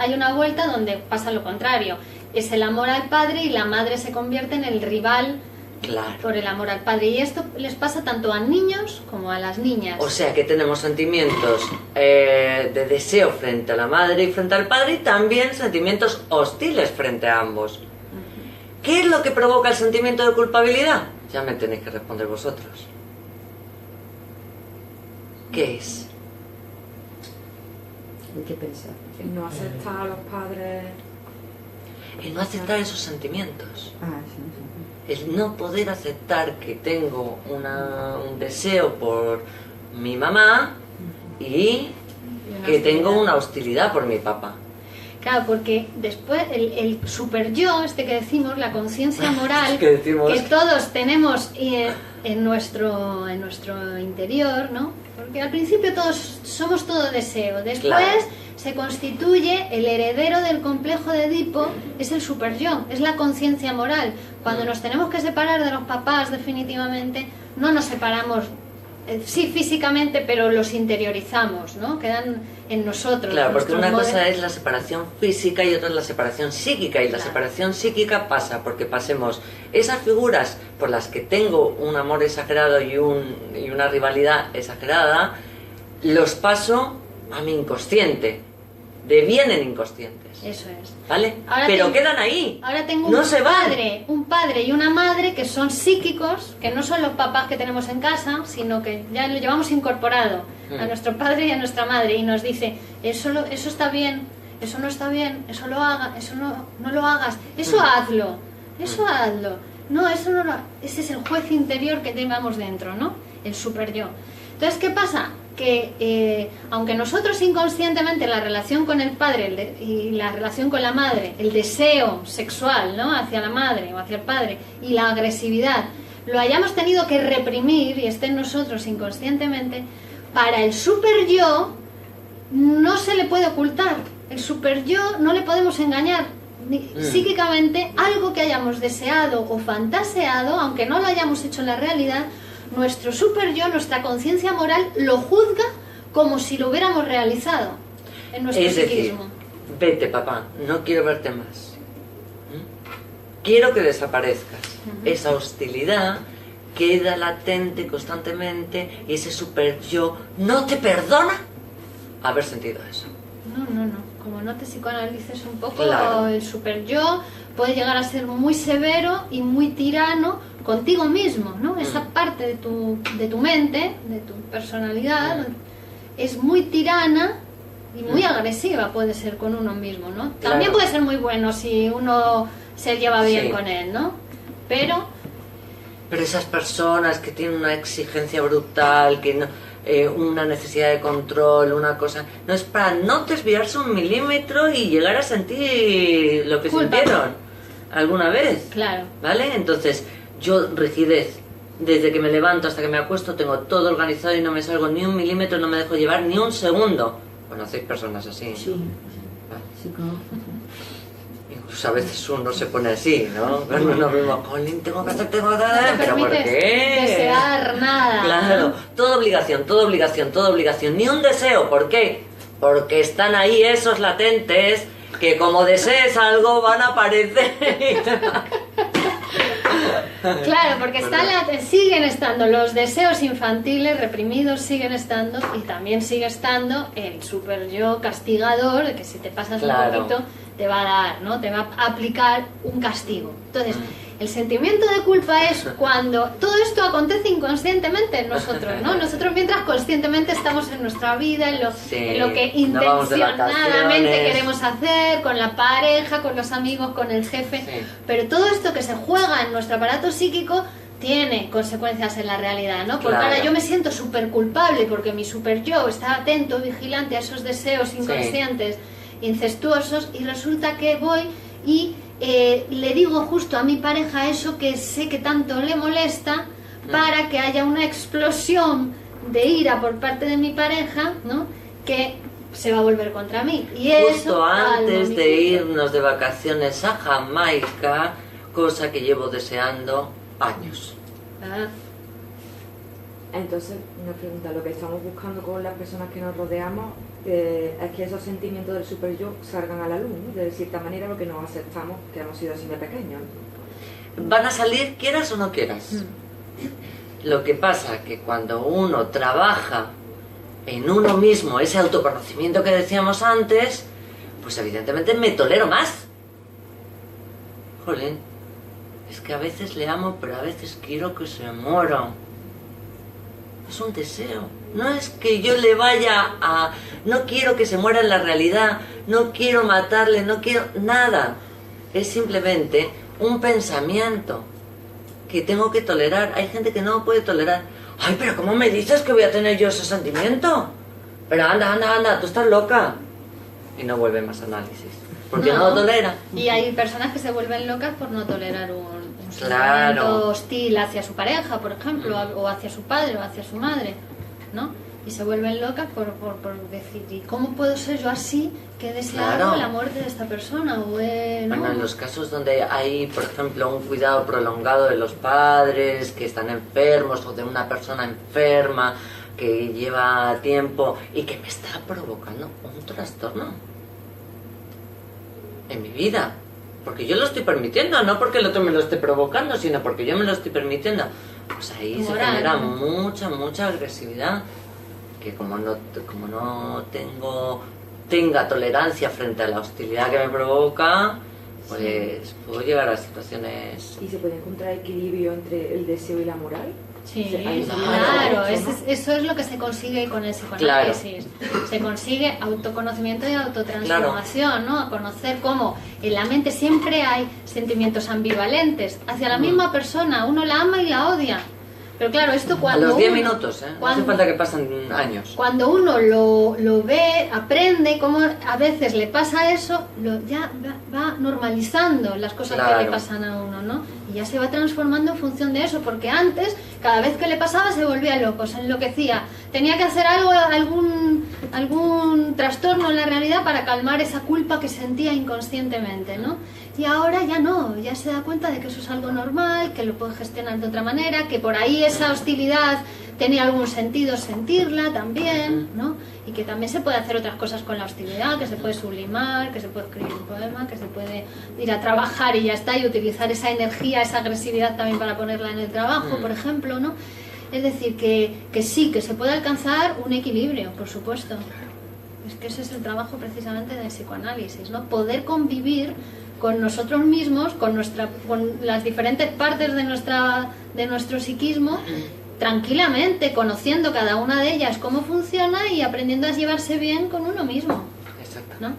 hay una vuelta donde pasa lo contrario, es el amor al padre y la madre se convierte en el rival Claro. por el amor al padre. Y esto les pasa tanto a niños como a las niñas. O sea que tenemos sentimientos de deseo frente a la madre y frente al padre y también sentimientos hostiles frente a ambos. ¿Qué es lo que provoca el sentimiento de culpabilidad? Ya me tenéis que responder vosotros. ¿Qué es? ¿En qué pensar? En no aceptar a los padres. El no aceptar esos sentimientos. Ah, sí, sí. El no poder aceptar que tengo un deseo por mi mamá y Y una que tengo hostilidad. una hostilidad por mi papá. Claro, porque después el super yo, este que decimos, la conciencia moral, Que decimos- que todos tenemos en nuestro interior, ¿no? Porque al principio todos somos todo deseo, después Claro. se constituye el heredero del complejo de Edipo, es el super yo, es la conciencia moral. Cuando nos tenemos que separar de los papás definitivamente, no nos separamos, sí físicamente, pero los interiorizamos, ¿no? Quedan en nosotros. Claro, porque nuestros una cosa modelos. es la separación física y otra es la separación psíquica. Y la Claro. separación psíquica pasa porque pasemos esas figuras por las que tengo un amor exagerado y una rivalidad exagerada, los paso a mi inconsciente. Devienen inconscientes. Eso es. ¿Vale? Ahora Pero tengo- quedan ahí. Ahora tengo No un se van. padre y una madre que son psíquicos, que no son los papás que tenemos en casa, sino que ya lo llevamos incorporado a Mm. nuestro padre y a nuestra madre y nos dice, eso está bien, eso no está bien, eso lo haga, eso no lo hagas, eso hazlo, eso hazlo. No, eso no lo... Ese es el juez interior que llevamos dentro, ¿no? El super yo. Entonces, ¿qué pasa? Que aunque nosotros inconscientemente la relación con el padre y la relación con la madre, el deseo sexual, ¿no? Hacia la madre o hacia el padre y la agresividad, lo hayamos tenido que reprimir y esté en nosotros inconscientemente, para el super yo no se le puede ocultar. El super yo no le podemos engañar. Psíquicamente, algo que hayamos deseado o fantaseado, aunque no lo hayamos hecho en la realidad, nuestro super yo, nuestra conciencia moral, lo juzga como si lo hubiéramos realizado en nuestro psiquismo. Vete, papá, no quiero verte más. Quiero que desaparezcas. Esa hostilidad queda latente constantemente y ese super yo no te perdona haber sentido eso. No. Como no te psicoanalices un poco, Claro. el super yo puede llegar a ser muy severo y muy tirano contigo mismo, ¿no? Esa parte de tu mente, de tu personalidad, es muy tirana y muy agresiva, puede ser con uno mismo, ¿no? También Claro. puede ser muy bueno si uno se lleva bien Sí. con él, ¿no? Pero esas personas que tienen una exigencia brutal, que no, una necesidad de control, una cosa, no es para no desviarse un milímetro y llegar a sentir lo que Culpa. sintieron alguna vez. claro, ¿Vale? Entonces, yo rigidez. Desde que me levanto hasta que me acuesto tengo todo organizado y no me salgo ni un milímetro, no me dejo llevar ni un segundo. ¿Conocéis personas así? Sí, Vale. sí, claro. Incluso a veces uno se pone así, ¿no? Cuando nos vemos, Colin, tengo que hacer, no te ¿pero por permites qué? desear nada. Claro, toda obligación, toda obligación, toda obligación. Ni un deseo, ¿por qué? Porque están ahí esos latentes que como desees algo van a aparecer. Claro, porque siguen estando los deseos infantiles reprimidos, siguen estando, y también sigue estando el super yo castigador, de que si te pasas Claro. un poquito te va a dar, ¿no? Te va a aplicar un castigo. Entonces, el sentimiento de culpa es cuando todo esto acontece inconscientemente en nosotros, ¿no? Nosotros mientras conscientemente estamos en nuestra vida, en lo que nos vamos de intencionadamente vacaciones. queremos hacer, con la pareja, con los amigos, con el jefe, Sí. pero todo esto que se juega en nuestro aparato psíquico tiene consecuencias en la realidad, ¿no? Porque Claro. ahora yo me siento súper culpable porque mi super yo está atento, vigilante a esos deseos inconscientes, incestuosos, y resulta que voy y le digo justo a mi pareja eso que sé que tanto le molesta, para que haya una explosión de ira por parte de mi pareja, ¿no? Que se va a volver contra mí. Y Justo eso antes calma de mi irnos de vacaciones a Jamaica, cosa que llevo deseando años. Ah, Entonces, una pregunta, lo que estamos buscando con las personas que nos rodeamos es que esos sentimientos del super yo salgan a la luz, ¿no? De cierta manera lo que nos aceptamos que hemos sido así de pequeños. Van a salir quieras o no quieras. Lo que pasa que cuando uno trabaja en uno mismo ese autoconocimiento que decíamos antes, pues evidentemente me tolero más. Jolín, es que a veces le amo, pero a veces quiero que se muera. Es un deseo. No es que yo le vaya a... No quiero que se muera en la realidad, no quiero matarle, no quiero nada. Es simplemente un pensamiento que tengo que tolerar. Hay gente que no puede tolerar. Ay, pero ¿cómo me dices que voy a tener yo ese sentimiento? Pero anda, tú estás loca. Y no vuelve más análisis. Porque no lo tolera. Y hay personas que se vuelven locas por no tolerar un Claro. sentimiento hostil hacia su pareja, por ejemplo, o hacia su padre o hacia su madre, ¿no? Y se vuelven locas por decir, ¿y cómo puedo ser yo así que he deseado Claro. la muerte de esta persona? ¿no? Bueno, en los casos donde hay, por ejemplo, un cuidado prolongado de los padres que están enfermos o de una persona enferma que lleva tiempo y que me está provocando un trastorno en mi vida. Porque yo lo estoy permitiendo, no porque el otro me lo esté provocando, sino porque yo me lo estoy permitiendo. Pues ahí se Moral, genera ¿no? mucha agresividad. Que como no tenga tolerancia frente a la hostilidad que me provoca, pues puedo llegar a situaciones... ¿Y se puede encontrar equilibrio entre el deseo y la moral? Sí, Ahí claro, eso, ¿no? eso es lo que se consigue con el psicoanálisis. Se consigue autoconocimiento y autotransformación, ¿no? A conocer cómo en la mente siempre hay sentimientos ambivalentes hacia la misma persona, uno la ama y la odia. Pero claro, esto A cuando los 10 uno- minutos, ¿eh? No cuando- hace falta que pasen años. Cuando uno lo ve, aprende cómo a veces le pasa eso, ya va normalizando las cosas que Claro. le pasan a uno, ¿no? Y ya se va transformando en función de eso, porque antes, cada vez que le pasaba, se volvía loco, se enloquecía. Tenía que hacer algo, algún trastorno en la realidad para calmar esa culpa que sentía inconscientemente, ¿no? Y ahora ya no, ya se da cuenta de que eso es algo normal, que lo puede gestionar de otra manera, que por ahí esa hostilidad tenía algún sentido sentirla también, ¿no? Y que también se puede hacer otras cosas con la hostilidad, que se puede sublimar, que se puede escribir un poema, que se puede ir a trabajar y ya está, y utilizar esa energía, esa agresividad también para ponerla en el trabajo, por ejemplo, ¿no? Es decir, que sí, que se puede alcanzar un equilibrio, por supuesto. Es que ese es el trabajo precisamente del psicoanálisis, ¿no? Poder convivir con nosotros mismos, con las diferentes partes de nuestro psiquismo, tranquilamente, conociendo cada una de ellas cómo funciona y aprendiendo a llevarse bien con uno mismo, Exacto. ¿no?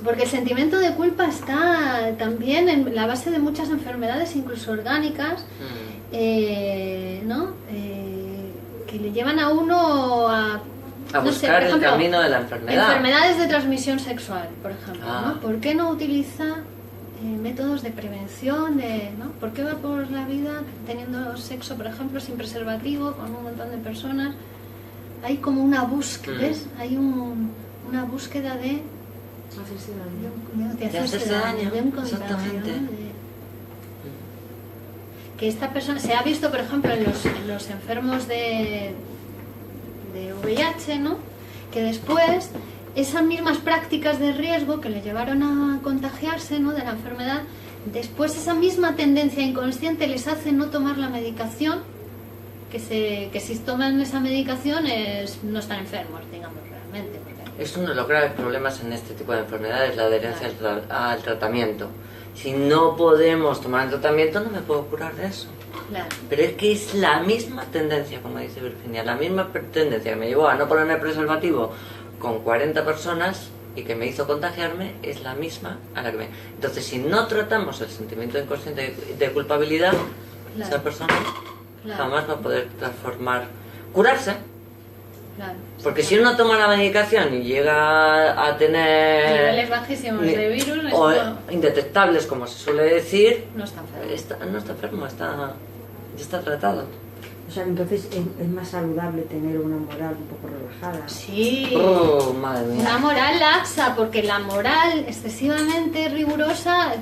Porque el sentimiento de culpa está también en la base de muchas enfermedades, incluso orgánicas, ¿no? Que le llevan a uno a A no sé, buscar por ejemplo, el camino de la enfermedad. enfermedades de transmisión sexual, por ejemplo, Ah. ¿no? ¿Por qué no utiliza métodos de prevención? ¿No? ¿Por qué va por la vida teniendo sexo, por ejemplo, sin preservativo, con un montón de personas? Hay como una búsqueda, ¿ves? Hay una búsqueda de Hacerse daño. de hacerse daño, de un contagio, exactamente. ¿no? Que esta persona se ha visto, por ejemplo, en los enfermos de VIH, ¿no? Que después esas mismas prácticas de riesgo que le llevaron a contagiarse, ¿no? De la enfermedad, después esa misma tendencia inconsciente les hace no tomar la medicación, que si toman esa medicación no están enfermos, digamos, realmente. Porque Es uno de los graves problemas en este tipo de enfermedades, la adherencia al tratamiento. Si no podemos tomar el tratamiento, no me puedo curar de eso. claro, Pero es que es la misma tendencia, como dice Virginia, la misma tendencia que me llevó a no ponerme preservativo con 40 personas y que me hizo contagiarme, es la misma a la que me... Entonces, si no tratamos el sentimiento inconsciente de culpabilidad, Claro. esa persona claro, jamás va a poder curarse. claro. Porque si uno toma la medicación y llega a tener... Niveles bajísimos de virus, o esto indetectables, como se suele decir, no está enfermo. no está enfermo, ya está tratado. O sea, entonces es más saludable tener una moral un poco relajada. Sí. Oh, madre mía. Una moral laxa, porque la moral excesivamente rigurosa,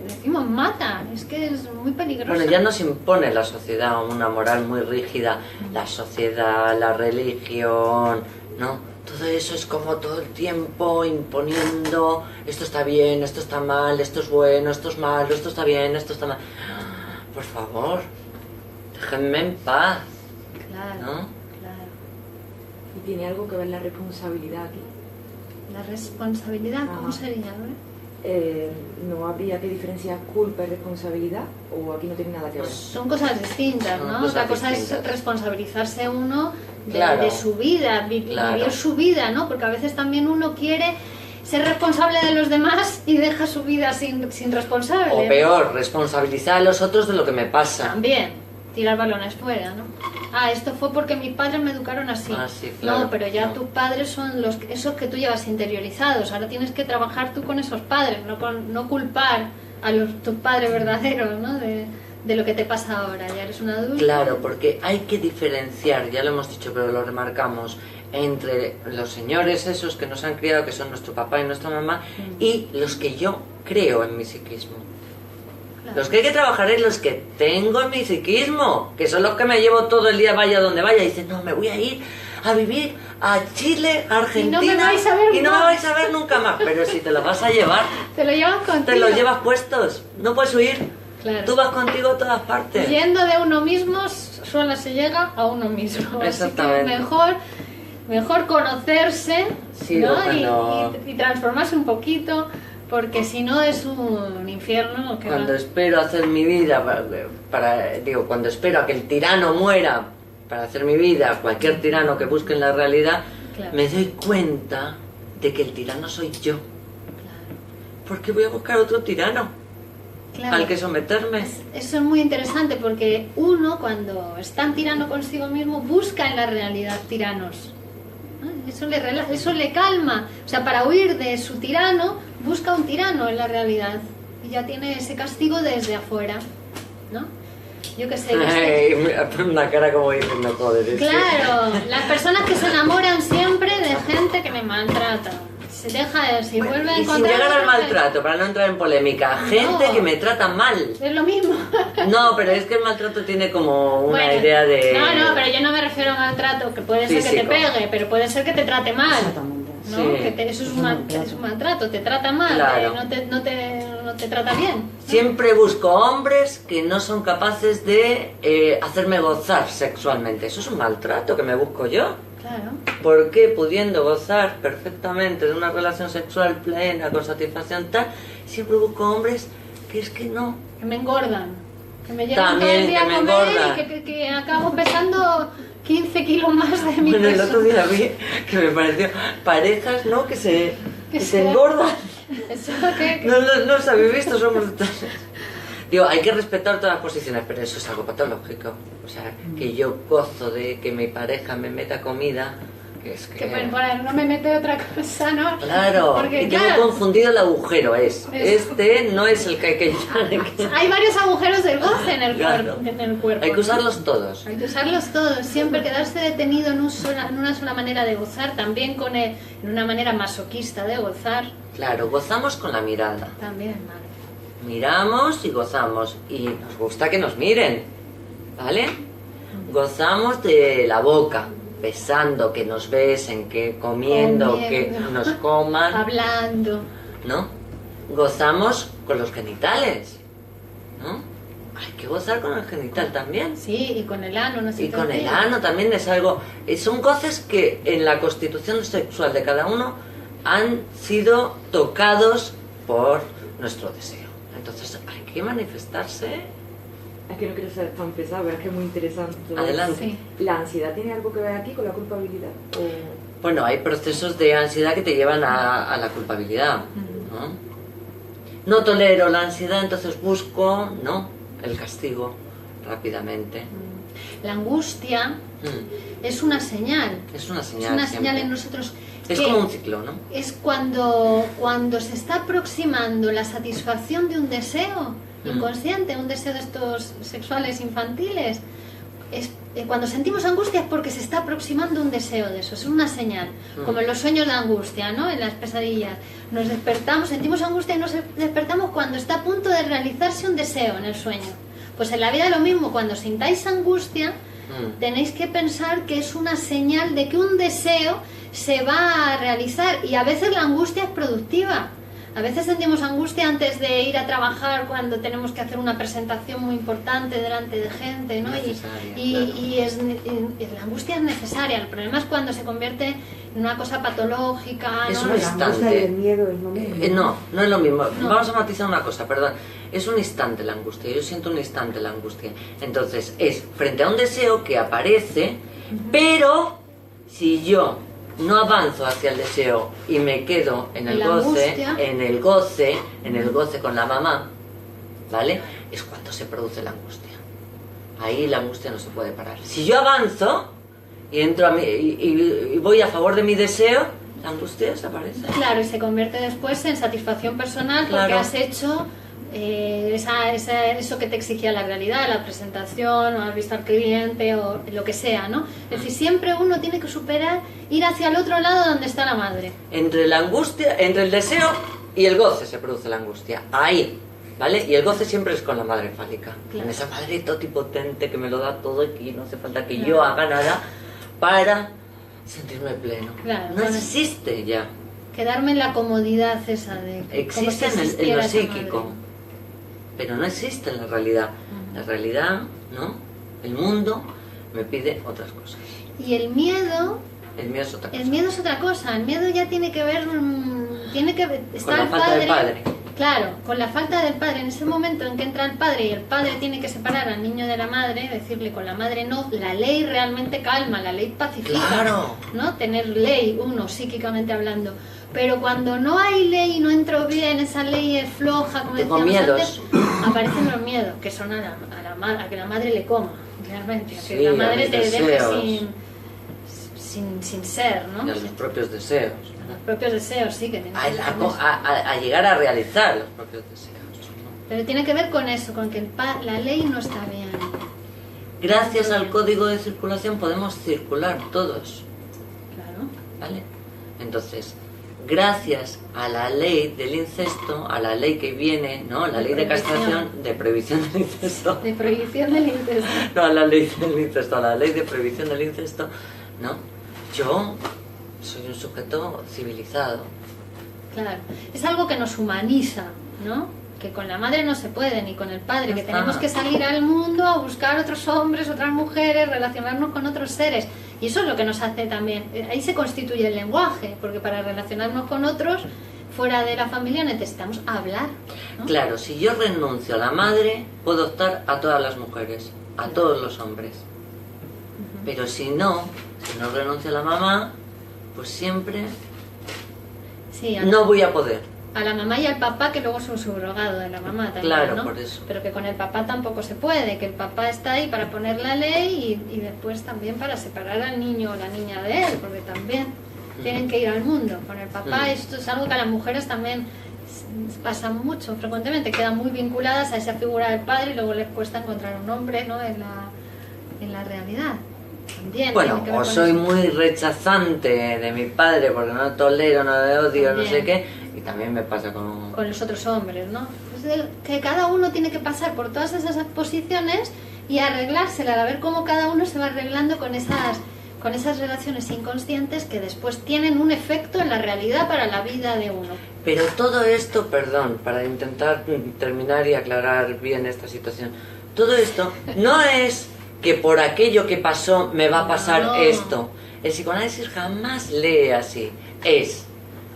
decimos, mata, es que es muy peligrosa. Bueno, ya nos impone la sociedad una moral muy rígida, la sociedad, la religión, ¿no? Todo eso es como todo el tiempo imponiendo, esto está bien, esto está mal, esto es bueno, esto es malo, esto está bien, esto está mal. Por favor, déjenme en paz, Claro, ¿no? claro. Y tiene algo que ver la responsabilidad aquí. La responsabilidad, ¿cómo Ajá. sería? ¿No? ¿No habría que diferenciar culpa y responsabilidad? ¿O aquí no tiene nada que ver? Son cosas distintas, Son ¿no? cosas Otra cosa distintas. es responsabilizarse uno Claro. de su vida, Claro. vivir su vida, ¿no? Porque a veces también uno quiere ser responsable de los demás y deja su vida sin responsable. O peor, responsabilizar a los otros de lo que me pasa. También, tirar balones fuera, ¿no? Ah, esto fue porque mis padres me educaron así. Ah, sí, claro. No, pero ya No. tus padres son esos que tú llevas interiorizados. Ahora tienes que trabajar tú con esos padres, no culpar a tus padres verdaderos, ¿no? De lo que te pasa ahora. Ya eres un adulto. Claro, porque hay que diferenciar, ya lo hemos dicho, pero lo remarcamos, entre los señores esos que nos han criado, que son nuestro papá y nuestra mamá, y los que yo creo en mi psiquismo. Claro. Los que hay que trabajar es los que tengo en mi psiquismo, que son los que me llevo todo el día, vaya donde vaya, y dicen, no, me voy a ir a vivir a Chile, a Argentina, Y no me vais a ver y no me más". vais a ver nunca más. Pero si te lo vas a llevar, Te lo llevas contigo. te lo llevas puestos, no puedes huir. Claro. Tú vas contigo a todas partes. Yendo de uno mismo, solo se llega a uno mismo. Exactamente. Así que mejor conocerse, Sí, ¿no? cuando- y transformarse un poquito, porque si no es un infierno. Que Cuando va. espero hacer mi vida, cuando espero a que el tirano muera para hacer mi vida, cualquier tirano que busque en la realidad, Claro. me doy cuenta de que el tirano soy yo. Claro. ¿Por qué voy a buscar otro tirano? Claro. al que someterme. Eso es muy interesante porque uno cuando está en tirano consigo mismo busca en la realidad tiranos. ¿No? Eso le calma. O sea, para huir de su tirano, busca un tirano en la realidad. Y ya tiene ese castigo desde afuera. ¿No? Yo qué sé. Ay, mira, pon una cara como diciendo, joder. es que- Claro, las personas que se enamoran siempre de gente que me maltrata. Se deja, si vuelve a Y sin encontrar. llegar al otra, maltrato, para no entrar en polémica, gente No. que me trata mal. Es lo mismo. No, pero es que el maltrato tiene como una Bueno, idea de... No, pero yo no me refiero a maltrato, que puede ser que te Físico. pegue, pero puede ser que te trate mal. Exactamente. ¿No? Sí. Eso es un maltrato, te trata mal, Claro. no te trata bien. ¿no? Siempre busco hombres que no son capaces de hacerme gozar sexualmente. Eso es un maltrato que me busco yo. Claro. ¿Por qué pudiendo gozar perfectamente de una relación sexual plena, con satisfacción tal, siempre busco hombres que es que no? Que me engordan, que me llevan todo También, el día que a me comer engordan. y que acabo pesando 15 kilos más de mi Bueno, el peso. otro día vi que me pareció parejas, ¿no? Que se se- engordan. Eso que... No os habéis visto, son brutales. Digo, hay que respetar todas las posiciones, pero eso es algo patológico. O sea, que yo gozo de que mi pareja me meta comida, que es que... Que bueno, no me mete otra cosa, ¿no? Claro, Porque, y tengo claro, confundido el agujero, Eso. Este no es el que hay que llevar. hay varios agujeros del goce en el, Claro. en el cuerpo. Hay que usarlos todos. Hay que usarlos todos, siempre quedarse detenido en una sola manera de gozar, también en una manera masoquista de gozar, Claro, gozamos con la mirada. también, vale. Miramos y gozamos. Y nos gusta que nos miren, ¿vale? Gozamos de la boca, besando, que nos besen, que comiendo, que Comiendo. nos coman, Hablando, ¿no? Gozamos con los genitales, ¿no? Hay que gozar con el genital también. sí, y con el ano, no sé Y con el ano también es algo... Son goces que en la constitución sexual de cada uno han sido tocados por nuestro deseo. Entonces hay que manifestarse. Es que no quiero ser tan pesado, pero es que es muy interesante. Adelante. Sí. ¿La ansiedad tiene algo que ver aquí con la culpabilidad? ¿O... Bueno, hay procesos de ansiedad que te llevan a la culpabilidad, ¿no? No tolero la ansiedad, entonces busco, ¿no? El castigo rápidamente. La angustia Mm. es una señal, Es una es señal. una siempre. señal en nosotros. Es que como un ciclo, ¿no? es cuando se está aproximando la satisfacción de un deseo inconsciente, un deseo de estos sexuales infantiles. Cuando sentimos angustia es porque se está aproximando un deseo de eso, es una señal, como en los sueños de angustia, ¿no? En las pesadillas. Nos despertamos, sentimos angustia y nos despertamos cuando está a punto de realizarse un deseo en el sueño. Pues en la vida es lo mismo, cuando sintáis angustia, tenéis que pensar que es una señal de que un deseo se va a realizar, y a veces la angustia es productiva. A veces sentimos angustia antes de ir a trabajar, cuando tenemos que hacer una presentación muy importante delante de gente, ¿no? Necesaria, La angustia es necesaria. El problema es cuando se convierte en una cosa patológica, Es ¿no? un La angustia y el miedo es lo mismo. No es lo mismo. No. Vamos a matizar una cosa, perdón. Es un instante la angustia, yo siento un instante la angustia. Entonces, es frente a un deseo que aparece, pero si yo no avanzo hacia el deseo y me quedo en el La goce, angustia. en el goce con la mamá, ¿vale? Es cuando se produce la angustia. Ahí la angustia no se puede parar. Si yo avanzo y entro y voy a favor de mi deseo, la angustia desaparece. Claro, y se convierte después en satisfacción personal porque Claro. has hecho eso que te exigía la realidad, la presentación, o has visto al cliente, o lo que sea, ¿no? Es decir, siempre uno tiene que superar, ir hacia el otro lado donde está la madre. Entre la angustia, entre el deseo y el goce se produce la angustia. Ahí, ¿vale? Y el goce siempre es con la madre fálica. Claro. En esa madre totipotente que me lo da todo y que no hace falta que Claro. yo haga nada para sentirme pleno. Claro, No bueno. existe ya. Quedarme en la comodidad esa de... como si Existe en existiera lo esa psíquico, madre. pero no existe en la realidad. La realidad, ¿no? El mundo me pide otras cosas. Y el miedo... El mío es otra cosa. El miedo es otra cosa, el miedo ya tiene que ver, está Con la el falta del padre. Claro, con la falta del padre. En ese momento en que entra el padre y el padre tiene que separar al niño de la madre, decirle con la madre no, la ley realmente calma, la ley pacifica, Claro. ¿no? Tener ley, uno, psíquicamente hablando. Pero cuando no hay ley, no entro bien, esa ley es floja, como Tengo decíamos miedos. antes, aparecen los miedos, que son a que la madre le coma, realmente, a que Sí, la a madre mis te deje deseos. sin ser, ¿no? Y a los propios deseos. Los propios deseos, sí, que tienen que ver con eso. A llegar a realizar los propios deseos. ¿no? Pero tiene que ver con eso, con que la ley no está bien. Gracias al código de circulación podemos circular todos, Claro. ¿vale? Entonces, gracias a la ley del incesto, a la ley que viene, ¿no? La ley de castración, de prohibición del incesto. De prohibición del incesto. No, a la ley del incesto, a la ley de prohibición del incesto, ¿no? Yo soy un sujeto civilizado. Claro. Es algo que nos humaniza, ¿no? Que con la madre no se puede, ni con el padre, que tenemos que salir al mundo a buscar otros hombres, otras mujeres, relacionarnos con otros seres. Y eso es lo que nos hace también, ahí se constituye el lenguaje, porque para relacionarnos con otros, fuera de la familia, necesitamos hablar, ¿no? Claro, si yo renuncio a la madre, puedo optar a todas las mujeres, a todos los hombres. Pero si no renuncio a la mamá, pues siempre Sí, no voy a poder. a la mamá y al papá, que luego es un subrogado de la mamá también, Claro, ¿no? por eso. Pero que con el papá tampoco se puede, que el papá está ahí para poner la ley y después también para separar al niño o la niña de él, porque también tienen que ir al mundo. Con el papá esto es algo que a las mujeres también pasa mucho, frecuentemente quedan muy vinculadas a esa figura del padre y luego les cuesta encontrar un hombre, ¿no? en la realidad. También Bueno, tiene que ver o con soy eso. muy rechazante de mi padre porque no tolero, no le odio, no sé También. qué. Y también me pasa con Los otros hombres, ¿no? Que cada uno tiene que pasar por todas esas posiciones y arreglársela, a ver cómo cada uno se va arreglando con esas relaciones inconscientes que después tienen un efecto en la realidad para la vida de uno. Pero todo esto, perdón, para intentar terminar y aclarar bien esta situación, todo esto no es que por aquello que pasó me va a pasar No. esto. El psicoanálisis jamás lee así. Es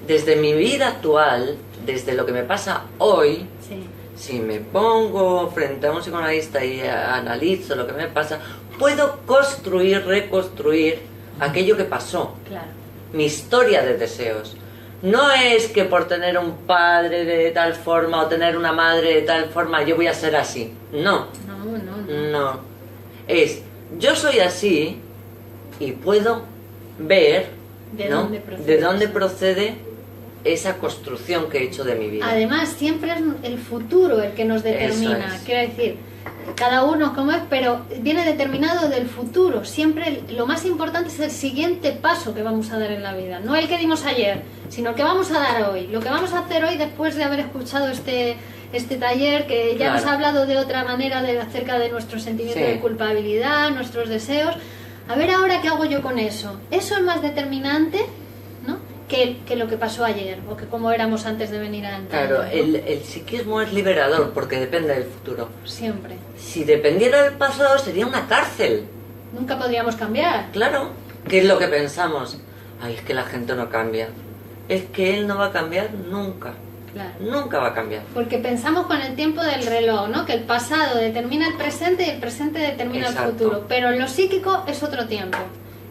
desde mi vida actual, desde lo que me pasa hoy, Sí, si me pongo frente a un psicoanalista y analizo lo que me pasa, puedo construir, reconstruir aquello que pasó. claro. Mi historia de deseos. No es que por tener un padre de tal forma o tener una madre de tal forma yo voy a ser así. No, No. no. Es, yo soy así y puedo ver, ¿De ¿no? dónde procede de dónde eso? procede esa construcción que he hecho de mi vida. Además, siempre es el futuro el que nos determina. Eso es. Quiero decir, cada uno como es, pero viene determinado del futuro. Siempre lo más importante es el siguiente paso que vamos a dar en la vida. No el que dimos ayer, sino el que vamos a dar hoy. Lo que vamos a hacer hoy después de haber escuchado este taller, que ya Claro. nos ha hablado de otra manera acerca de nuestro sentimiento Sí. de culpabilidad, nuestros deseos. A ver ahora qué hago yo con eso. Eso es más determinante, ¿no? que lo que pasó ayer o que cómo éramos antes de venir a entrar. Claro, ¿no? el psiquismo es liberador porque depende del futuro. Siempre. Si dependiera del pasado sería una cárcel. Nunca podríamos cambiar. Claro. ¿Qué es lo que pensamos? Ay, es que la gente no cambia. Es que él no va a cambiar nunca. Claro. Nunca va a cambiar. Porque pensamos con el tiempo del reloj, ¿no? Que el pasado determina el presente y el presente determina Exacto. el futuro. Pero en lo psíquico es otro tiempo.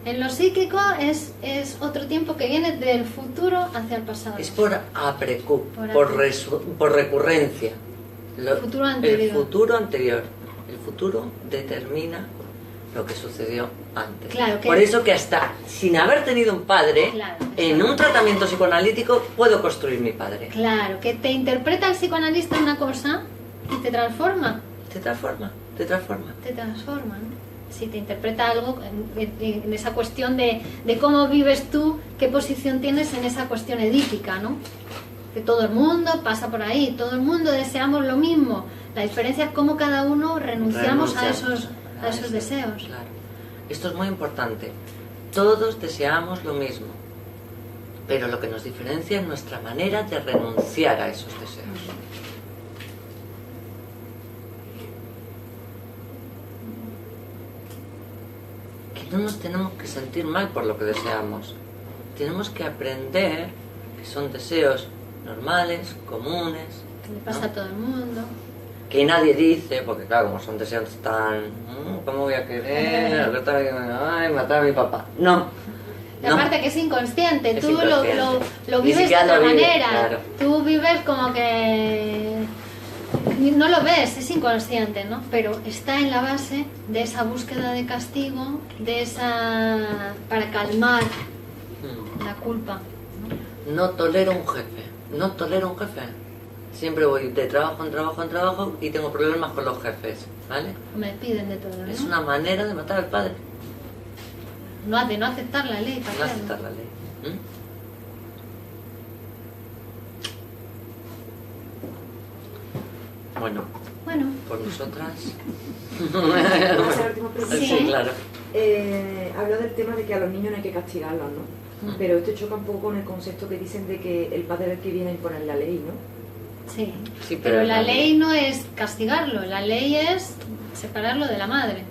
En lo psíquico es otro tiempo que viene del futuro hacia el pasado. Es por aprecu, Por por recurrencia. Futuro anterior. El futuro anterior. El futuro determina lo que sucedió antes. Claro, que- Por eso que hasta sin haber tenido un padre, Claro, en exacto. un tratamiento psicoanalítico puedo construir mi padre. Claro, que te interpreta el psicoanalista una cosa y te transforma. Te transforma, te transforma. Te transforma, ¿no? Si te interpreta algo en esa cuestión de cómo vives tú, qué posición tienes en esa cuestión edípica, ¿no? Que todo el mundo pasa por ahí, todo el mundo deseamos lo mismo. La diferencia es cómo cada uno renunciamos a esos deseos. Claro. Esto es muy importante. Todos deseamos lo mismo, pero lo que nos diferencia es nuestra manera de renunciar a esos deseos. Que no nos tenemos que sentir mal por lo que deseamos. Tenemos que aprender que son deseos normales, comunes, Que le pasa a todo el mundo. que nadie dice, porque claro, como son deseos tan... ¿cómo voy a querer? Ay, matar a mi papá. No, Y No. aparte que es inconsciente, Es tú inconsciente. lo Ni vives de siquiera otra lo vives, manera. claro. Tú vives como que no lo ves, es inconsciente, ¿no? Pero está en la base de esa búsqueda de castigo, de esa para calmar la culpa. No tolero un jefe, no tolero un jefe. Siempre voy de trabajo en trabajo en trabajo y tengo problemas con los jefes, ¿vale? Me piden de todo, ¿no? Es una manera de matar al padre, De no aceptar la ley. no para aceptar la ley. Bueno, Bueno, por nosotras. ¿Puedo hacer la última pregunta? Sí. Claro. Habló del tema de que a los niños no hay que castigarlos, ¿no? Pero esto choca un poco con el concepto que dicen de que el padre es el que viene a imponer la ley, ¿no? sí. Sí, Pero la ley no es castigarlo, la ley es separarlo de la madre.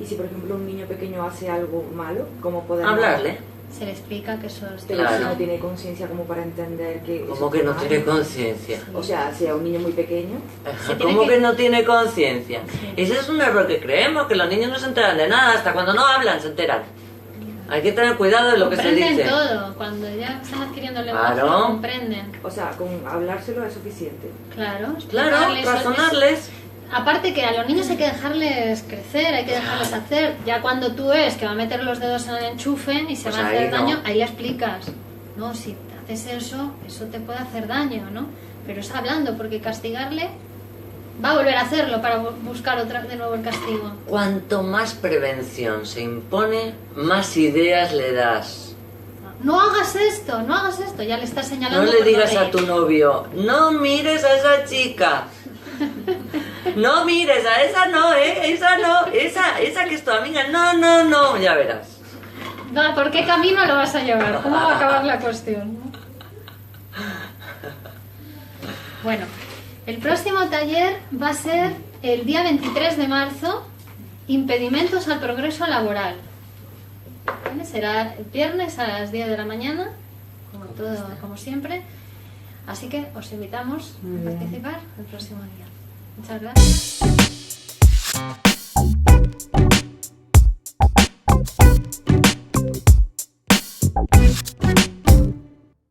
Y si, por ejemplo, un niño pequeño hace algo malo, ¿cómo podemos Hablarle. Se le explica que eso es... Pero Claro. si no tiene conciencia como para entender que... ¿Cómo eso que no está mal? tiene conciencia? O sea, si a un niño muy pequeño... Se tiene ¿Cómo que- que no tiene conciencia? Sí. Ese es un error que creemos, que los niños no se enteran de nada, hasta cuando no hablan se enteran. Hay que tener cuidado de lo que se comprenden dice. todo, cuando ya están adquiriendo el lenguaje Claro. lo comprenden. O sea, con hablárselo es suficiente. Claro, Claro, explicarles, razonarles. Aparte que a los niños hay que dejarles crecer, hay que dejarles hacer. Ya cuando tú ves que va a meter los dedos en el enchufe y se Pues va a hacer ahí no. daño, ahí le explicas. No, si haces eso, eso te puede hacer daño, ¿no? Pero es hablando, porque castigarle va a volver a hacerlo para buscar de nuevo el castigo. Cuanto más prevención se impone, más ideas le das. No hagas esto, no hagas esto, ya le estás señalando. No le por digas no a tu ir. novio, no mires a esa chica. No mires a esa no, esa no, esa que es tu amiga, no, ya verás. No, ¿por qué camino lo vas a llevar? ¿Cómo va a acabar la cuestión? Bueno, el próximo taller va a ser el día 23 de marzo, impedimentos al progreso laboral. ¿Vale? Será el viernes a las 10 de la mañana, como siempre. Así que os invitamos a participar el próximo día. Muchas gracias.